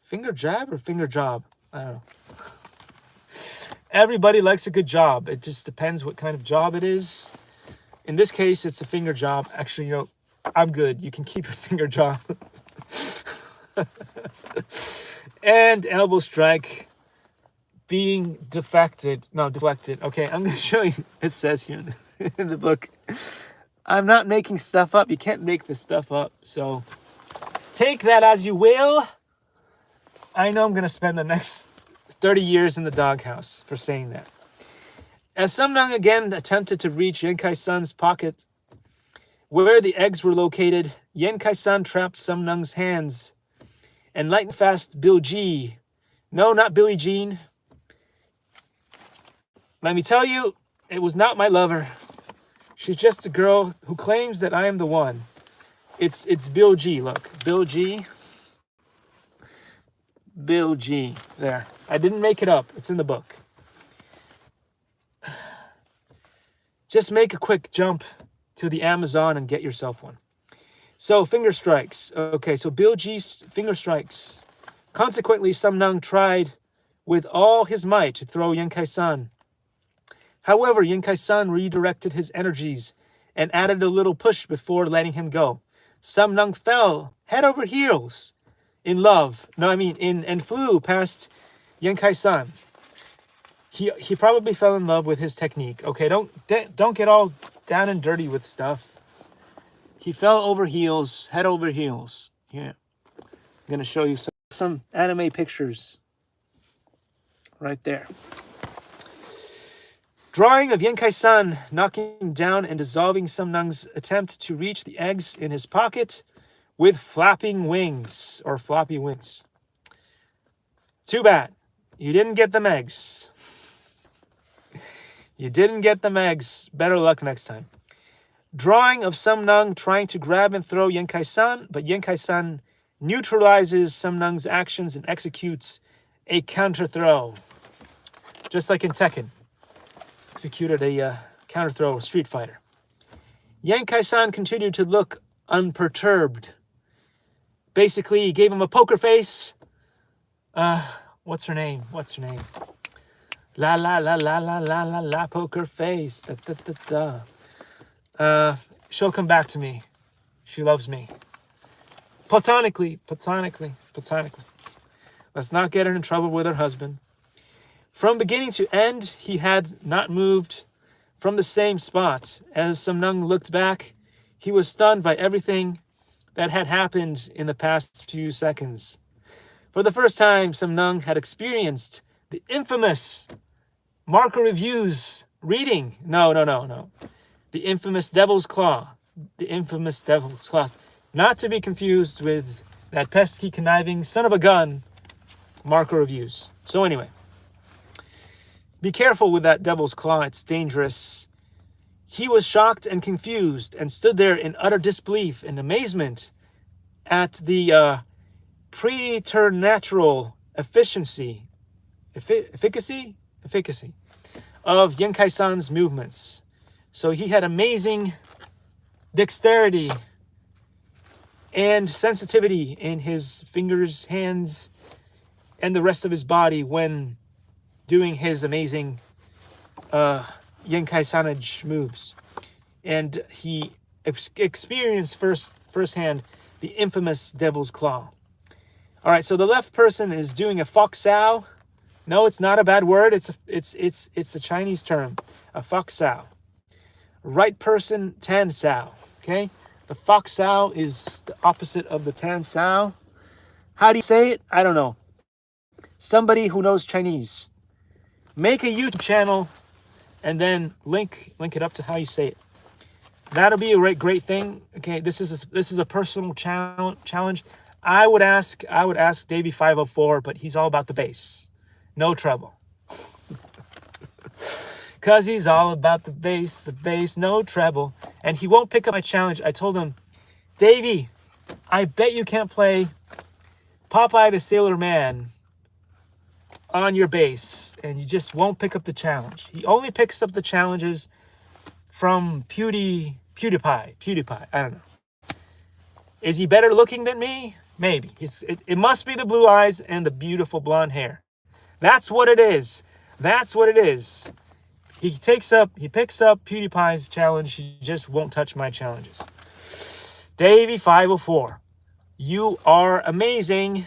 Finger jab or finger job? I don't know. Everybody likes a good job. It just depends what kind of job it is. In this case, it's a finger job. Actually, I'm good. You can keep your finger job. And elbow strike being deflected. Okay, I'm going to show you. It says here in the book. I'm not making stuff up. You can't make this stuff up. So take that as you will. I know I'm going to spend the next 30 years in the doghouse for saying that. As Sumnang again attempted to reach Yen Kai-san's pocket, where the eggs were located, Yen Kai-san trapped Sumnang's hands and lightning fast Bill G. No, not Billie Jean. Let me tell you, it was not my lover. She's just a girl who claims that I am the one. It's Bill G. Look, Bill G. Bill G. There. I didn't make it up. It's in the book. Just make a quick jump to the Amazon and get yourself one. So, finger strikes. Okay, so Bill G's finger strikes. Consequently, Sumnang tried with all his might to throw Yen Kai-san. However, Yen Kai-san redirected his energies and added a little push before letting him go. Sumnang fell head over heels and flew past Yen Kai-san. He probably fell in love with his technique. Okay, don't get all down and dirty with stuff. He fell over heels, head over heels. Yeah. I'm going to show you some anime pictures. Right there. Drawing of Yen Kai-san knocking down and dissolving Sumnang's attempt to reach the eggs in his pocket with flapping wings or floppy wings. Too bad. You didn't get them eggs. You didn't get them eggs. Better luck next time. Drawing of Sum Nung trying to grab and throw Yenkai-san, but Yenkai-san neutralizes Sum Nung's actions and executes a counter throw. Just like in Tekken. Executed a counter throw Street Fighter. Yenkai-san continued to look unperturbed. Basically, he gave him a poker face. What's her name? La la la la la la la la poker face. Da, da, da, da. She'll come back to me. She loves me. Platonically. Let's not get her in trouble with her husband. From beginning to end, he had not moved from the same spot. As Sum Nung looked back, he was stunned by everything that had happened in the past few seconds. For the first time, Sum Nung had experienced the infamous Marker Reviews reading. No. The infamous Devil's Claw. Not to be confused with that pesky, conniving son of a gun, Marker Reviews. So anyway, be careful with that Devil's Claw. It's dangerous. He was shocked and confused and stood there in utter disbelief and amazement at the preternatural efficacy of Yenkai-san's movements. So he had amazing dexterity and sensitivity in his fingers, hands, and the rest of his body when doing his amazing Yenkai-sanage moves. And he experienced firsthand the infamous Devil's Claw. All right, so the left person is doing a fox sao. No, it's not a bad word. It's a Chinese term, a fox sao. Right person, tan sao. Okay, the fox sao is the opposite of the tan sao. How do you say it? I don't know. Somebody who knows Chinese, make a YouTube channel, and then link it up to how you say it. That'll be a great thing. Okay, this is a personal challenge. I would ask Davey 504, but he's all about the bass. No trouble. Cause he's all about the bass, no treble. And he won't pick up my challenge. I told him, Davey, I bet you can't play Popeye the Sailor Man on your bass, and you just won't pick up the challenge. He only picks up the challenges from PewDiePie. I don't know. Is he better looking than me? Maybe. It must be the blue eyes and the beautiful blonde hair. That's what it is. He picks up PewDiePie's challenge. He just won't touch my challenges. Davey 504, you are amazing,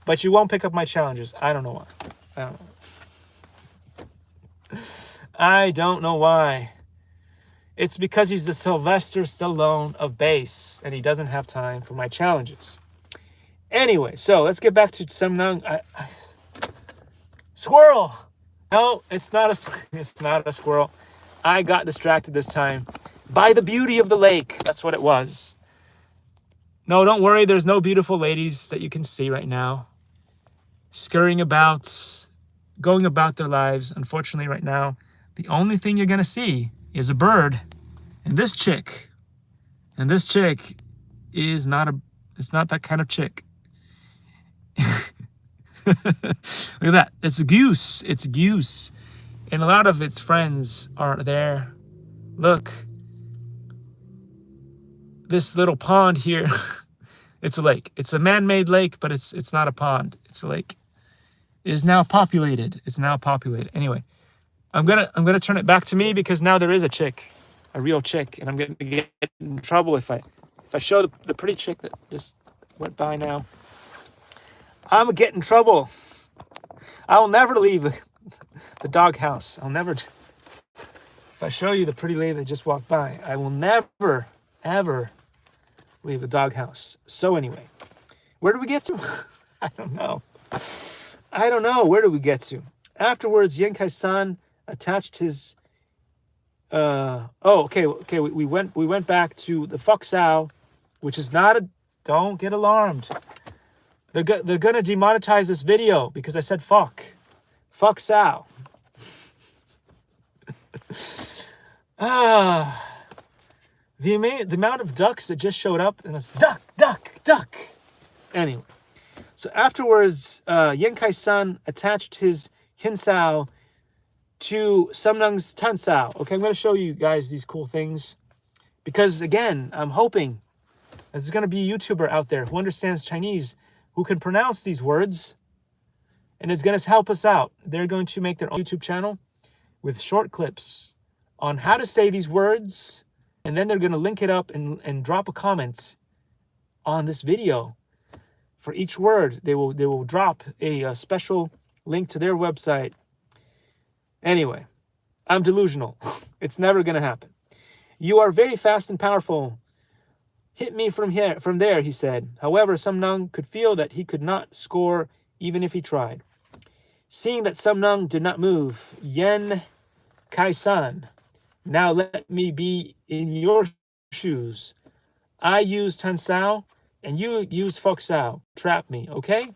but you won't pick up my challenges. I don't know why. It's because he's the Sylvester Stallone of bass, and he doesn't have time for my challenges. Anyway, so let's get back to Sum Nung. Squirrel! No, it's not a squirrel. I got distracted this time by the beauty of the lake. That's what it was. No, don't worry. There's no beautiful ladies that you can see right now scurrying about, going about their lives. Unfortunately, right now, the only thing you're going to see is a bird and this chick. And this chick is it's not that kind of chick. Look at that. It's a goose. And a lot of its friends are there. Look. This little pond here. It's a lake. It's a man-made lake, but it's not a pond. It's a lake. It is now populated. Anyway, I'm gonna turn it back to me because now there is a chick, a real chick, and I'm gonna get in trouble if I show the pretty chick that just went by now. I'm gonna get in trouble. I'll never leave the doghouse. If I show you the pretty lady that just walked by, I will never, ever leave the doghouse. So anyway, where do we get to? I don't know. Where do we get to? Afterwards, Yenkai-san attached his. We went back to the fox sao, which is not a. Don't get alarmed. They're gonna demonetize this video because I said fuck. Fuck Sao. The amount of ducks that just showed up, and it's duck, duck, duck. Anyway, so afterwards, Yenkai-san attached his Hinsao to Sumnung's Tansao. Okay, I'm going to show you guys these cool things because, again, I'm hoping there's going to be a YouTuber out there who understands Chinese, who can pronounce these words, and is going to help us out. They're going to make their own YouTube channel with short clips on how to say these words, and then they're going to link it up and drop a comment on this video. For each word, they will drop a special link to their website. Anyway, I'm delusional. It's never going to happen. You are very fast and powerful. Hit me from there, he said. However, Sumnung could feel that he could not score even if he tried. Seeing that Sumnung did not move, Yen Kai-san, now let me be in your shoes. I use Tansao, and you use Foxao. Trap me, okay?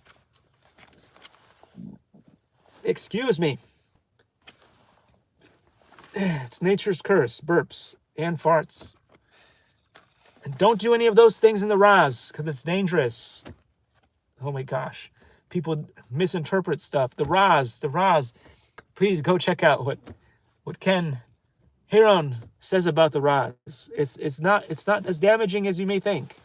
Excuse me. It's nature's curse, burps and farts. And don't do any of those things in the Raz, because it's dangerous. Oh my gosh. People misinterpret stuff. The Raz. Please go check out what Ken Hiron says about the Raz. It's not as damaging as you may think.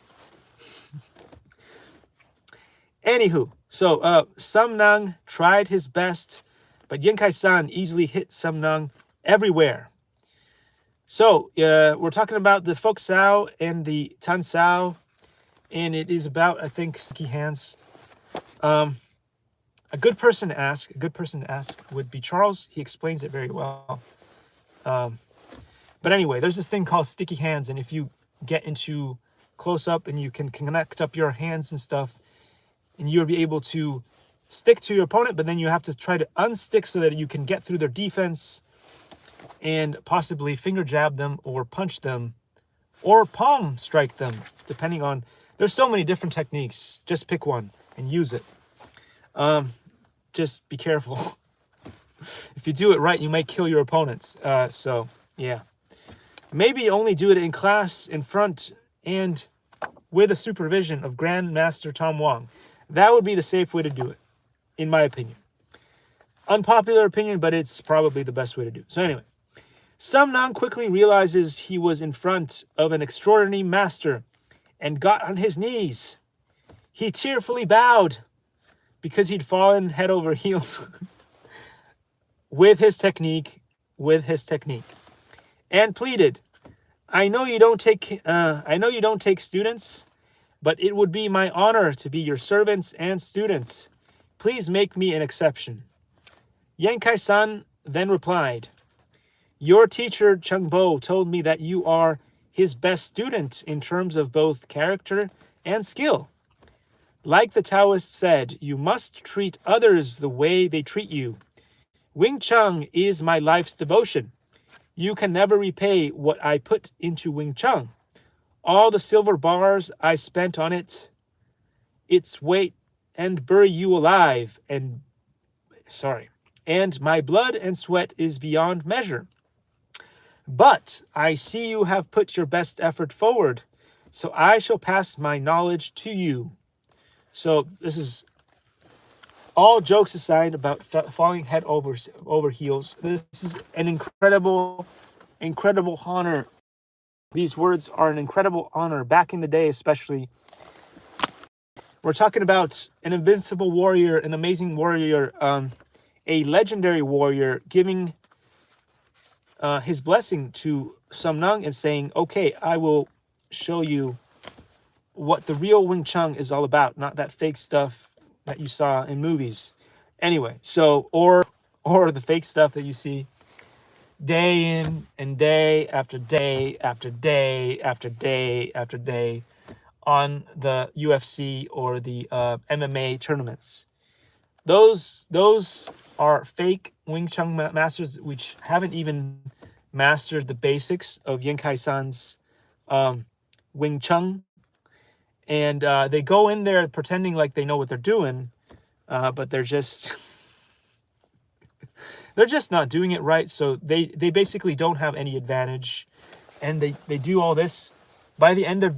Anywho, so Sumnung tried his best, but Yenkai-san easily hit Sumnung everywhere. So we're talking about the Foxao and the Tansao, and it is about, I think, sticky hands. A good person to ask would be Charles. He explains it very well. But anyway, there's this thing called sticky hands, and if you get into close up and you can connect up your hands and stuff, and you'll be able to stick to your opponent, but then you have to try to unstick so that you can get through their defense and possibly finger jab them or punch them or palm strike them, depending on... There's so many different techniques. Just pick one and use it. Just be careful. If you do it right, you might kill your opponents. So, yeah. Maybe only do it in class, in front, and with the supervision of Grandmaster Tom Wong. That would be the safe way to do it, in my opinion. Unpopular opinion, but it's probably the best way to do it. So anyway, Sumnung quickly realizes he was in front of an extraordinary master and got on his knees. He tearfully bowed because he'd fallen head over heels with his technique, and pleaded, I know you don't take students, but it would be my honor to be your servants and students. Please make me an exception. Yenkai-san then replied, your teacher Chengbo told me that you are his best student in terms of both character and skill. Like the Taoist said, you must treat others the way they treat you. Wing Chun is my life's devotion. You can never repay what I put into Wing Chun. All the silver bars I spent on it, its weight, and bury you alive, and my blood and sweat is beyond measure. But I see you have put your best effort forward, so I shall pass my knowledge to you. So this is all jokes aside about falling head over heels. This is an incredible honor. These words are an incredible honor. Back in the day, especially, we're talking about an invincible warrior, an amazing warrior, a legendary warrior giving his blessing to Sumnung and saying, okay, I will show you what the real Wing Chun is all about, not that fake stuff that you saw in movies. Anyway, so, or the fake stuff that you see day in and day after day after day after day after day on the UFC or the MMA tournaments. Those are fake Wing Chun masters which haven't even mastered the basics of Yenkai-san's Wing Chun. And they go in there pretending like they know what they're doing, but they're just not doing it right. So they basically don't have any advantage, and they do all this. By the end of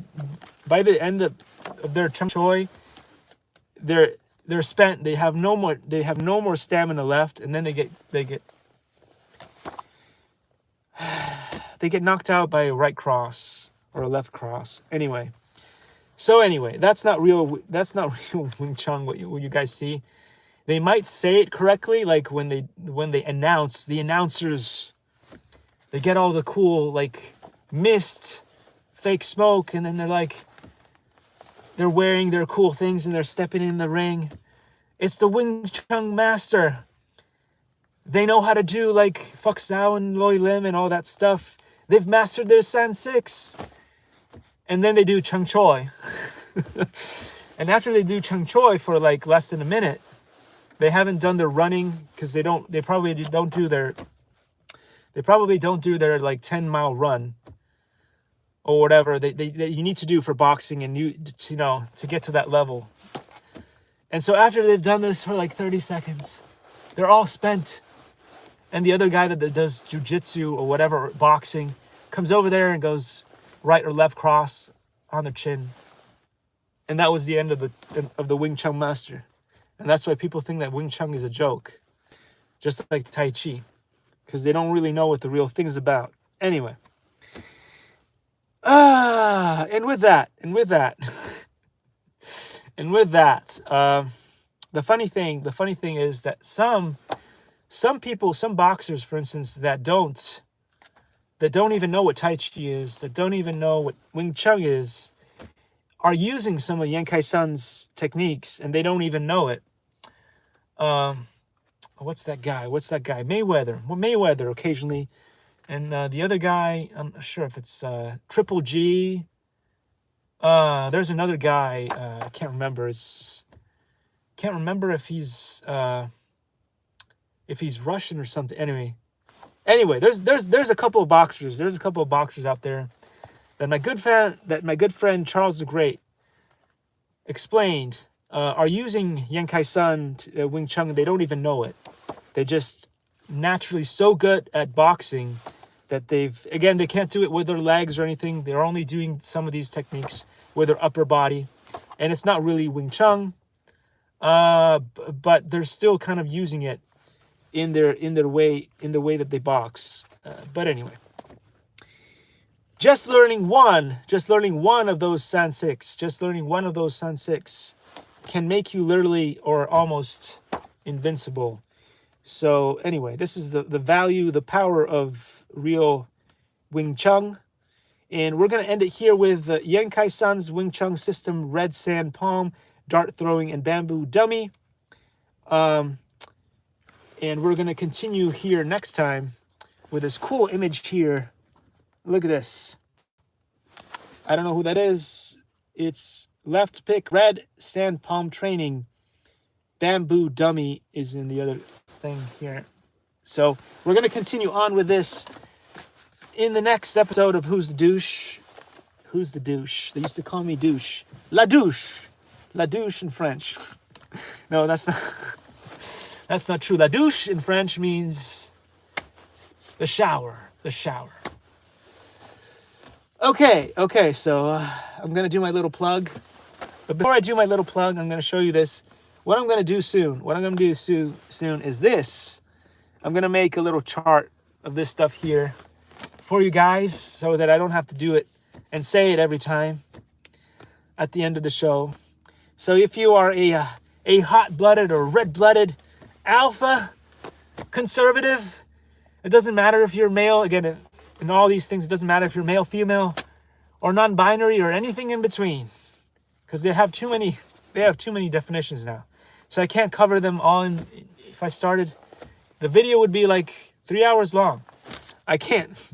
their choi, they're spent. They have no more stamina left, and then they get knocked out by a right cross or a left cross. Anyway, that's not real Wing Chun. What you guys see, they might say it correctly, like when they announce, the announcers, they get all the cool like mist, fake smoke, and then they're wearing their cool things and they're stepping in the ring. It's the Wing Chun master. They know how to do like Fuk Sao and Loi Lim and all that stuff. They've mastered their San 6. And then they do Chung Choi. And after they do Chung Choi for like less than a minute, they haven't done their running, because they probably don't do their like 10-mile run or whatever they you need to do for boxing, and to get to that level. And so after they've done this for like 30 seconds, they're all spent. And the other guy that does jujitsu or whatever, boxing, comes over there and goes right or left cross on their chin. And that was the end of the Wing Chun master. And that's why people think that Wing Chun is a joke, just like Tai Chi, because they don't really know what the real thing is about. Anyway. And with that, the funny thing is that some people, some boxers, for instance, that don't even know what Tai Chi is, that don't even know what Wing Chun is, are using some of Yan Kai-san's techniques, and they don't even know it. What's that guy? Mayweather. Well, Mayweather occasionally. And the other guy, I'm not sure if it's Triple G. There's another guy, I can't remember. Can't remember if he's Russian or something. Anyway, there's a couple of boxers. There's a couple of boxers out there that my good friend Charles the Great explained are using Yan Kai-san Wing Chun. They don't even know it. They just naturally so good at boxing that they can't do it with their legs or anything. They're only doing some of these techniques with their upper body, and it's not really Wing Chun, but they're still kind of using it in the way that they box. But anyway, just learning one of those San 6, can make you literally or almost invincible. So anyway, this is the value, the power of real Wing Chun. And we're going to end it here with Yan Kai-san's Wing Chun system, red sand palm, dart throwing, and bamboo dummy. And we're going to continue here next time with this cool image here. Look at this. I don't know who that is. It's left pick, red sand palm training. Bamboo dummy is in the other thing here. So we're going to continue on with this in the next episode of Who's the Douche? Who's the Douche? They used to call me Douche. La Douche. La Douche in French. No, that's not true. La Douche in French means the shower. The shower. Okay, so I'm going to do my little plug. But before I do my little plug, I'm going to show you this. What I'm going to do soon is this. I'm going to make a little chart of this stuff here for you guys so that I don't have to do it and say it every time at the end of the show. So if you are a hot-blooded or red-blooded alpha conservative, it doesn't matter if you're male. Again, in all these things, it doesn't matter if you're male, female, or non-binary or anything in between, because they have too many definitions now. So I can't cover them all. If I started, the video would be like 3 hours long. I can't.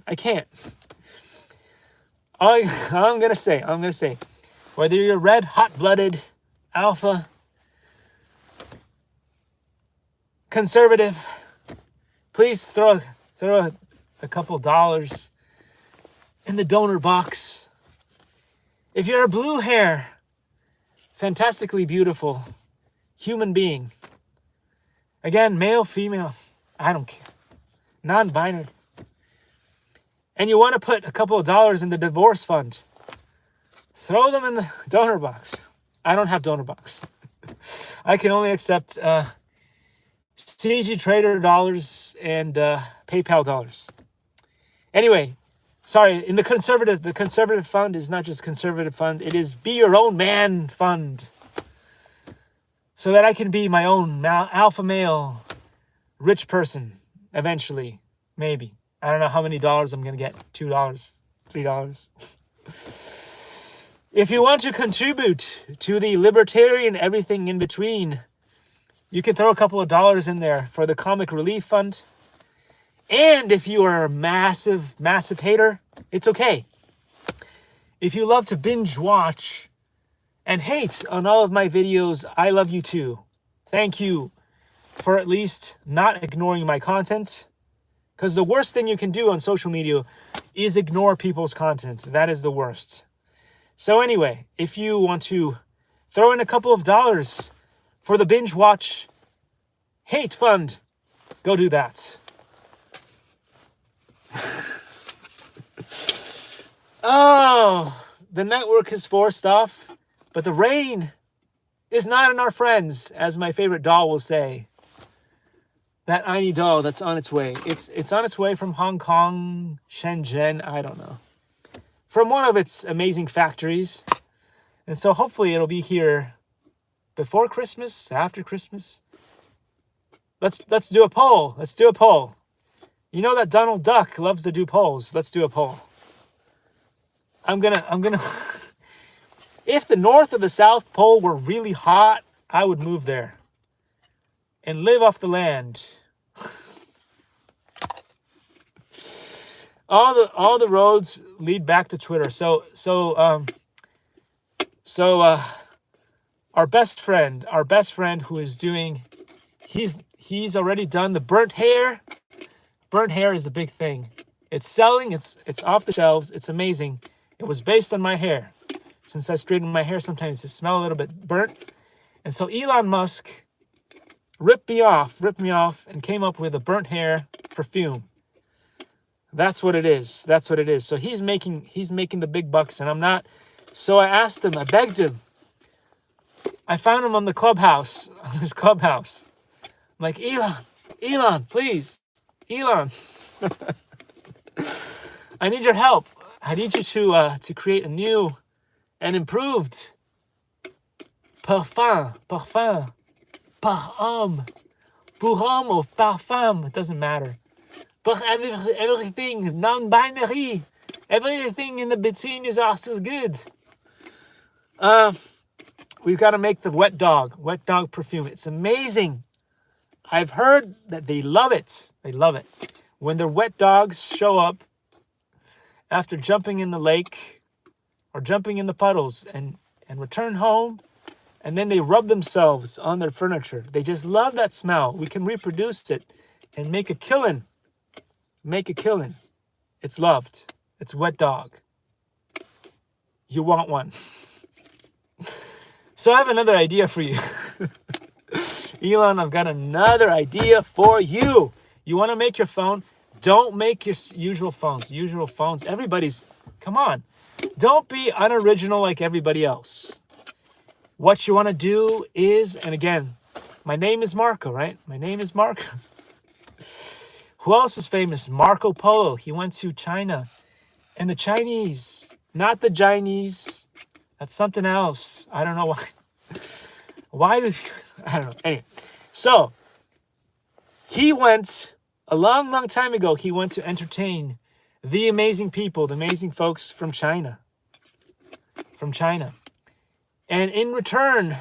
I'm gonna say, whether you're red, hot-blooded, alpha, conservative, please throw a couple dollars in the donor box. If you're a blue hair fantastically beautiful human being. Again, male, female, I don't care. Non-binary. And you want to put a couple of dollars in the divorce fund. Throw them in the donor box. I don't have donor box. I can only accept CG Trader dollars and PayPal dollars. Anyway, sorry, in the conservative fund is not just conservative fund, it is be your own man fund. So that I can be my own alpha male rich person eventually, maybe. I don't know how many dollars I'm going to get. $2, $3. If you want to contribute to the libertarian everything in between, you can throw a couple of dollars in there for the Comic Relief Fund. And if you are a massive, massive hater, it's okay. If you love to binge watch and hate on all of my videos, I love you too. Thank you for at least not ignoring my content. Because the worst thing you can do on social media is ignore people's content. That is the worst. So anyway, if you want to throw in a couple of dollars for the Binge Watch Hate Fund, go do that. Oh, the network is forced off, but the rain is not in our friends, as my favorite doll will say. That Aini doll that's on its way. It's on its way from Hong Kong, Shenzhen, I don't know. From one of its amazing factories. And so hopefully it'll be here before Christmas, after Christmas. Let's do a poll. Let's do a poll. You know that Donald Duck loves to do polls. Let's do a poll. I'm gonna if the North or the South Pole were really hot, I would move there and live off the land. All the roads lead back to Twitter. So our best friend who is doing, he's already done the burnt hair. Burnt hair is a big thing. It's selling. It's off the shelves. It's amazing. It was based on my hair. Since I straightened my hair, sometimes it smells a little bit burnt. And so Elon Musk ripped me off, and came up with a burnt hair perfume. That's what it is. So he's making the big bucks, and I'm not. So I asked him, I begged him. I found him on his clubhouse. I'm like, Elon, please, Elon. I need your help. I need you to create a new and improved parfum, pour homme or parfum, it doesn't matter. Pour everything, non-binary, everything in the between is also good. We've got to make the wet dog perfume. It's amazing. I've heard that they love it. When their wet dogs show up after jumping in the lake or jumping in the puddles and return home, and then they rub themselves on their furniture. They just love that smell. We can reproduce it and make a killing. It's loved. It's wet dog. You want one. So I have another idea for you. Elon, I've got another idea for you. You want to make your phone? Don't make your usual phones. Everybody's, come on. Don't be unoriginal like everybody else. What you want to do is, and again, my name is Marco, right? My name is Marco. Who else is famous? Marco Polo. He went to China. And the Chinese, not the Chinese. That's something else. I don't know why. I don't know. Anyway, so he went a long time ago. He went to entertain the amazing people, the amazing folks from China. And in return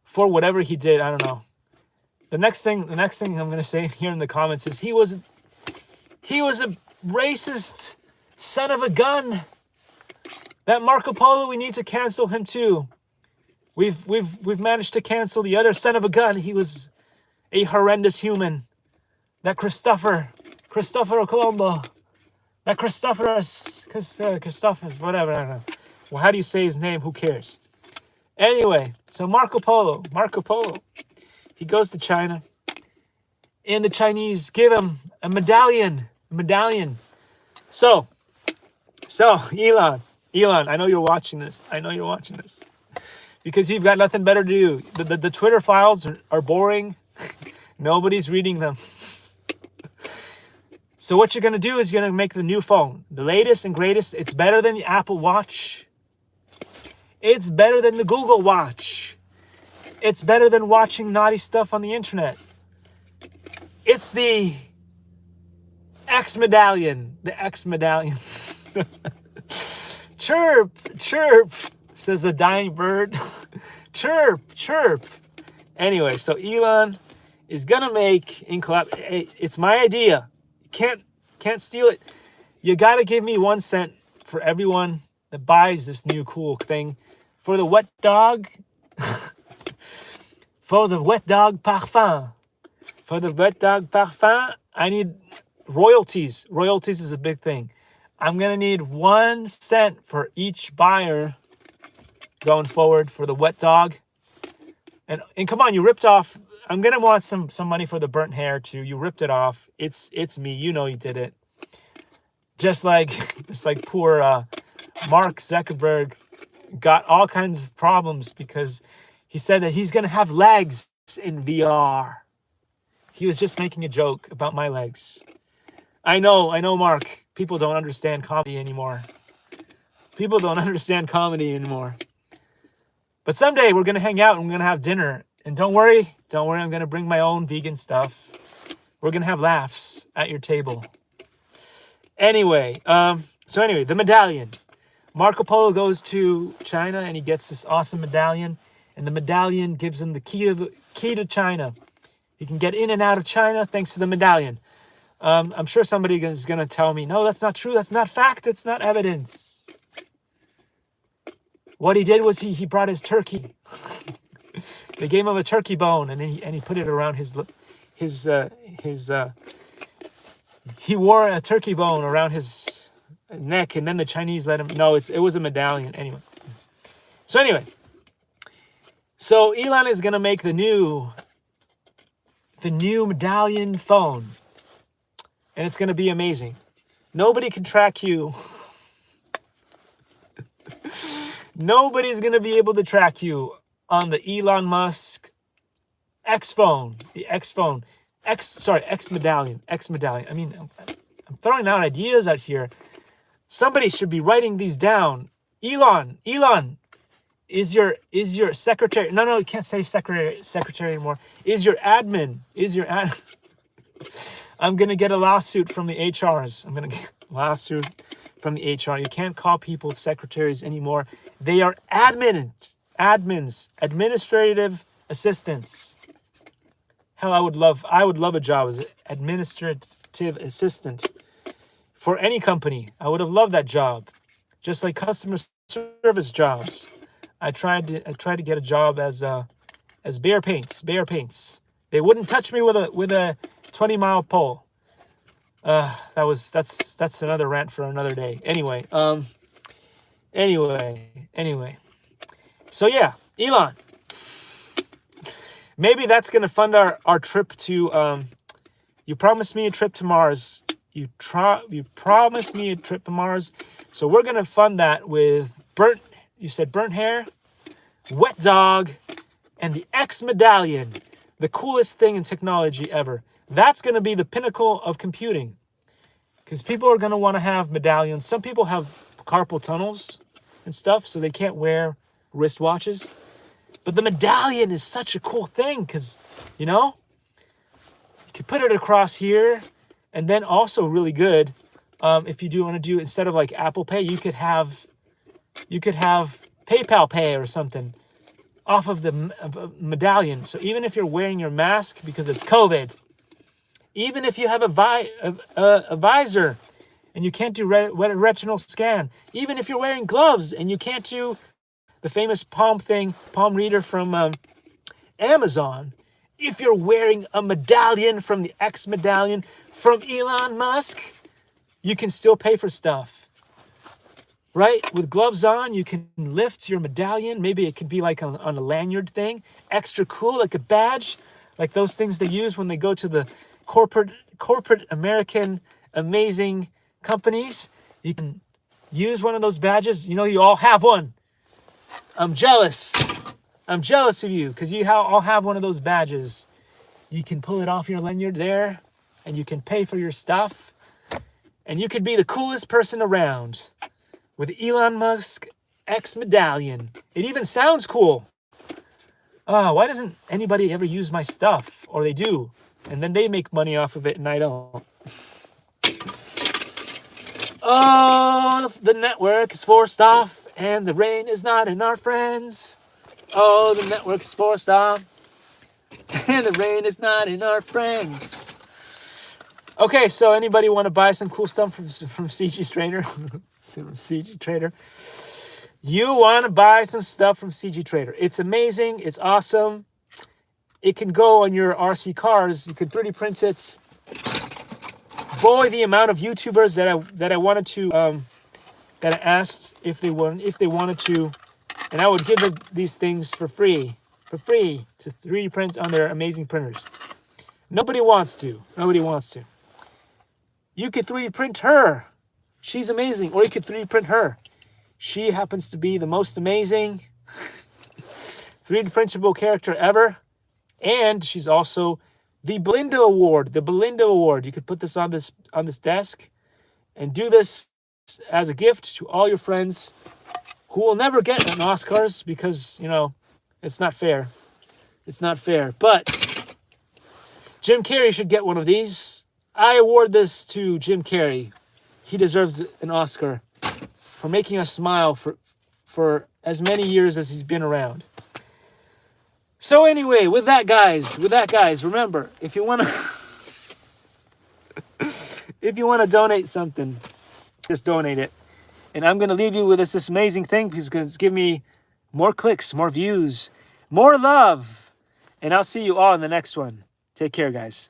for whatever he did, I don't know. The next thing I'm going to say here in the comments is he was a racist son of a gun. That Marco Polo, we need to cancel him too. We've managed to cancel the other son of a gun. He was a horrendous human. That Christopher Colombo. That Christopher, whatever, I don't know. Well, how do you say his name? Who cares? Anyway, so Marco Polo, he goes to China, and the Chinese give him a medallion. So Elon, I know you're watching this. Because you've got nothing better to do. The Twitter files are boring. Nobody's reading them. So what you're going to do is you're going to make the new phone. The latest and greatest. It's better than the Apple Watch. It's better than the Google Watch. It's better than watching naughty stuff on the internet. It's the X medallion. The X medallion. Chirp, chirp, says the dying bird. Chirp, chirp. Anyway, so Elon is gonna make in collab. It's my idea. Can't steal it. You gotta give me 1 cent for everyone that buys this new cool thing. For the wet dog. For the wet dog parfum. For the wet dog parfum, I need royalties. Royalties is a big thing. I'm gonna need 1 cent for each buyer going forward for the wet dog. And come on, you ripped off. I'm gonna want some money for the burnt hair too. You ripped it off. It's me. You know you did it. Just like poor Mark Zuckerberg got all kinds of problems because he said that he's gonna have legs in VR. He was just making a joke about my legs. I know, Mark. People don't understand comedy anymore. But someday we're going to hang out and we're going to have dinner. And don't worry, I'm going to bring my own vegan stuff. We're going to have laughs at your table. Anyway, the medallion. Marco Polo goes to China and he gets this awesome medallion. And the medallion gives him the key to China. He can get in and out of China thanks to the medallion. I'm sure somebody is going to tell me, no, that's not true. That's not fact. That's not evidence. What he did was he brought his turkey. They gave him a turkey bone, and he put it around his he wore a turkey bone around his neck, and then the Chinese let him. No, it was a medallion anyway. So Elon is gonna make the new medallion phone, and it's gonna be amazing. Nobody can track you. Nobody's going to be able to track you on the Elon Musk X phone, X medallion. I mean, I'm throwing out ideas out here. Somebody should be writing these down. Elon is your secretary. No, you can't say secretary anymore. Is your admin. I'm going to get a lawsuit from the HRs. You can't call people secretaries anymore. They are admins, administrative assistants. Hell, I would love a job as an administrative assistant for any company. I would have loved that job, just like customer service jobs. I tried to get a job as Bear Paints. They wouldn't touch me with a 20-mile pole. That's another rant for another day. Anyway. So yeah, Elon. Maybe that's gonna fund our trip to. You promised me a trip to Mars. You promised me a trip to Mars. So we're gonna fund that with burnt hair, wet dog, and the X medallion, the coolest thing in technology ever. That's going to be the pinnacle of computing, because people are going to want to have medallions. Some people have carpal tunnels and stuff, so they can't wear wristwatches. But the medallion is such a cool thing because, you could put it across here, and then also really good, if you do want to do, instead of like Apple Pay, you could have PayPal Pay or something off of the medallion. So even if you're wearing your mask because it's COVID, even if you have a visor and you can't do retinal scan, even if you're wearing gloves and you can't do the famous palm reader from Amazon, if you're wearing a medallion from the X medallion from Elon Musk, you can still pay for stuff. right? With gloves on, you can lift your medallion. Maybe it could be like on a lanyard thing. Extra cool, like a badge. Like those things they use when they go to the corporate American amazing companies. You can use one of those badges. You know, you all have one. I'm jealous. I'm jealous of you because you all have one of those badges. You can pull it off your lanyard there and you can pay for your stuff. And you could be the coolest person around with Elon Musk X medallion. It even sounds cool. Why doesn't anybody ever use my stuff? Or they do. And then they make money off of it and I don't. Oh, the network is forced off and the rain is not in our friends. Oh, the network is forced off and the rain is not in our friends. Okay, so anybody want to buy some cool stuff from CG Trader? CG Trader. You want to buy some stuff from CG Trader. It's amazing. It's awesome. It can go on your RC cars. You could 3D print it. Boy, the amount of YouTubers that I wanted to that I asked if they wanted to, and I would give them these things for free to 3D print on their amazing printers. Nobody wants to. Nobody wants to. You could 3D print her. She's amazing. Or you could 3D print her. She happens to be the most amazing 3D printable character ever. And she's also the Belinda Award. The Belinda Award. You could put this on this desk and do this as a gift to all your friends who will never get an Oscars because, you know, it's not fair. It's not fair. But Jim Carrey should get one of these. I award this to Jim Carrey. He deserves an Oscar for making us smile for as many years as he's been around. So anyway, with that guys, remember, if you want to donate something, just donate it. And I'm going to leave you with this amazing thing because it's give me more clicks, more views, more love. And I'll see you all in the next one. Take care, guys.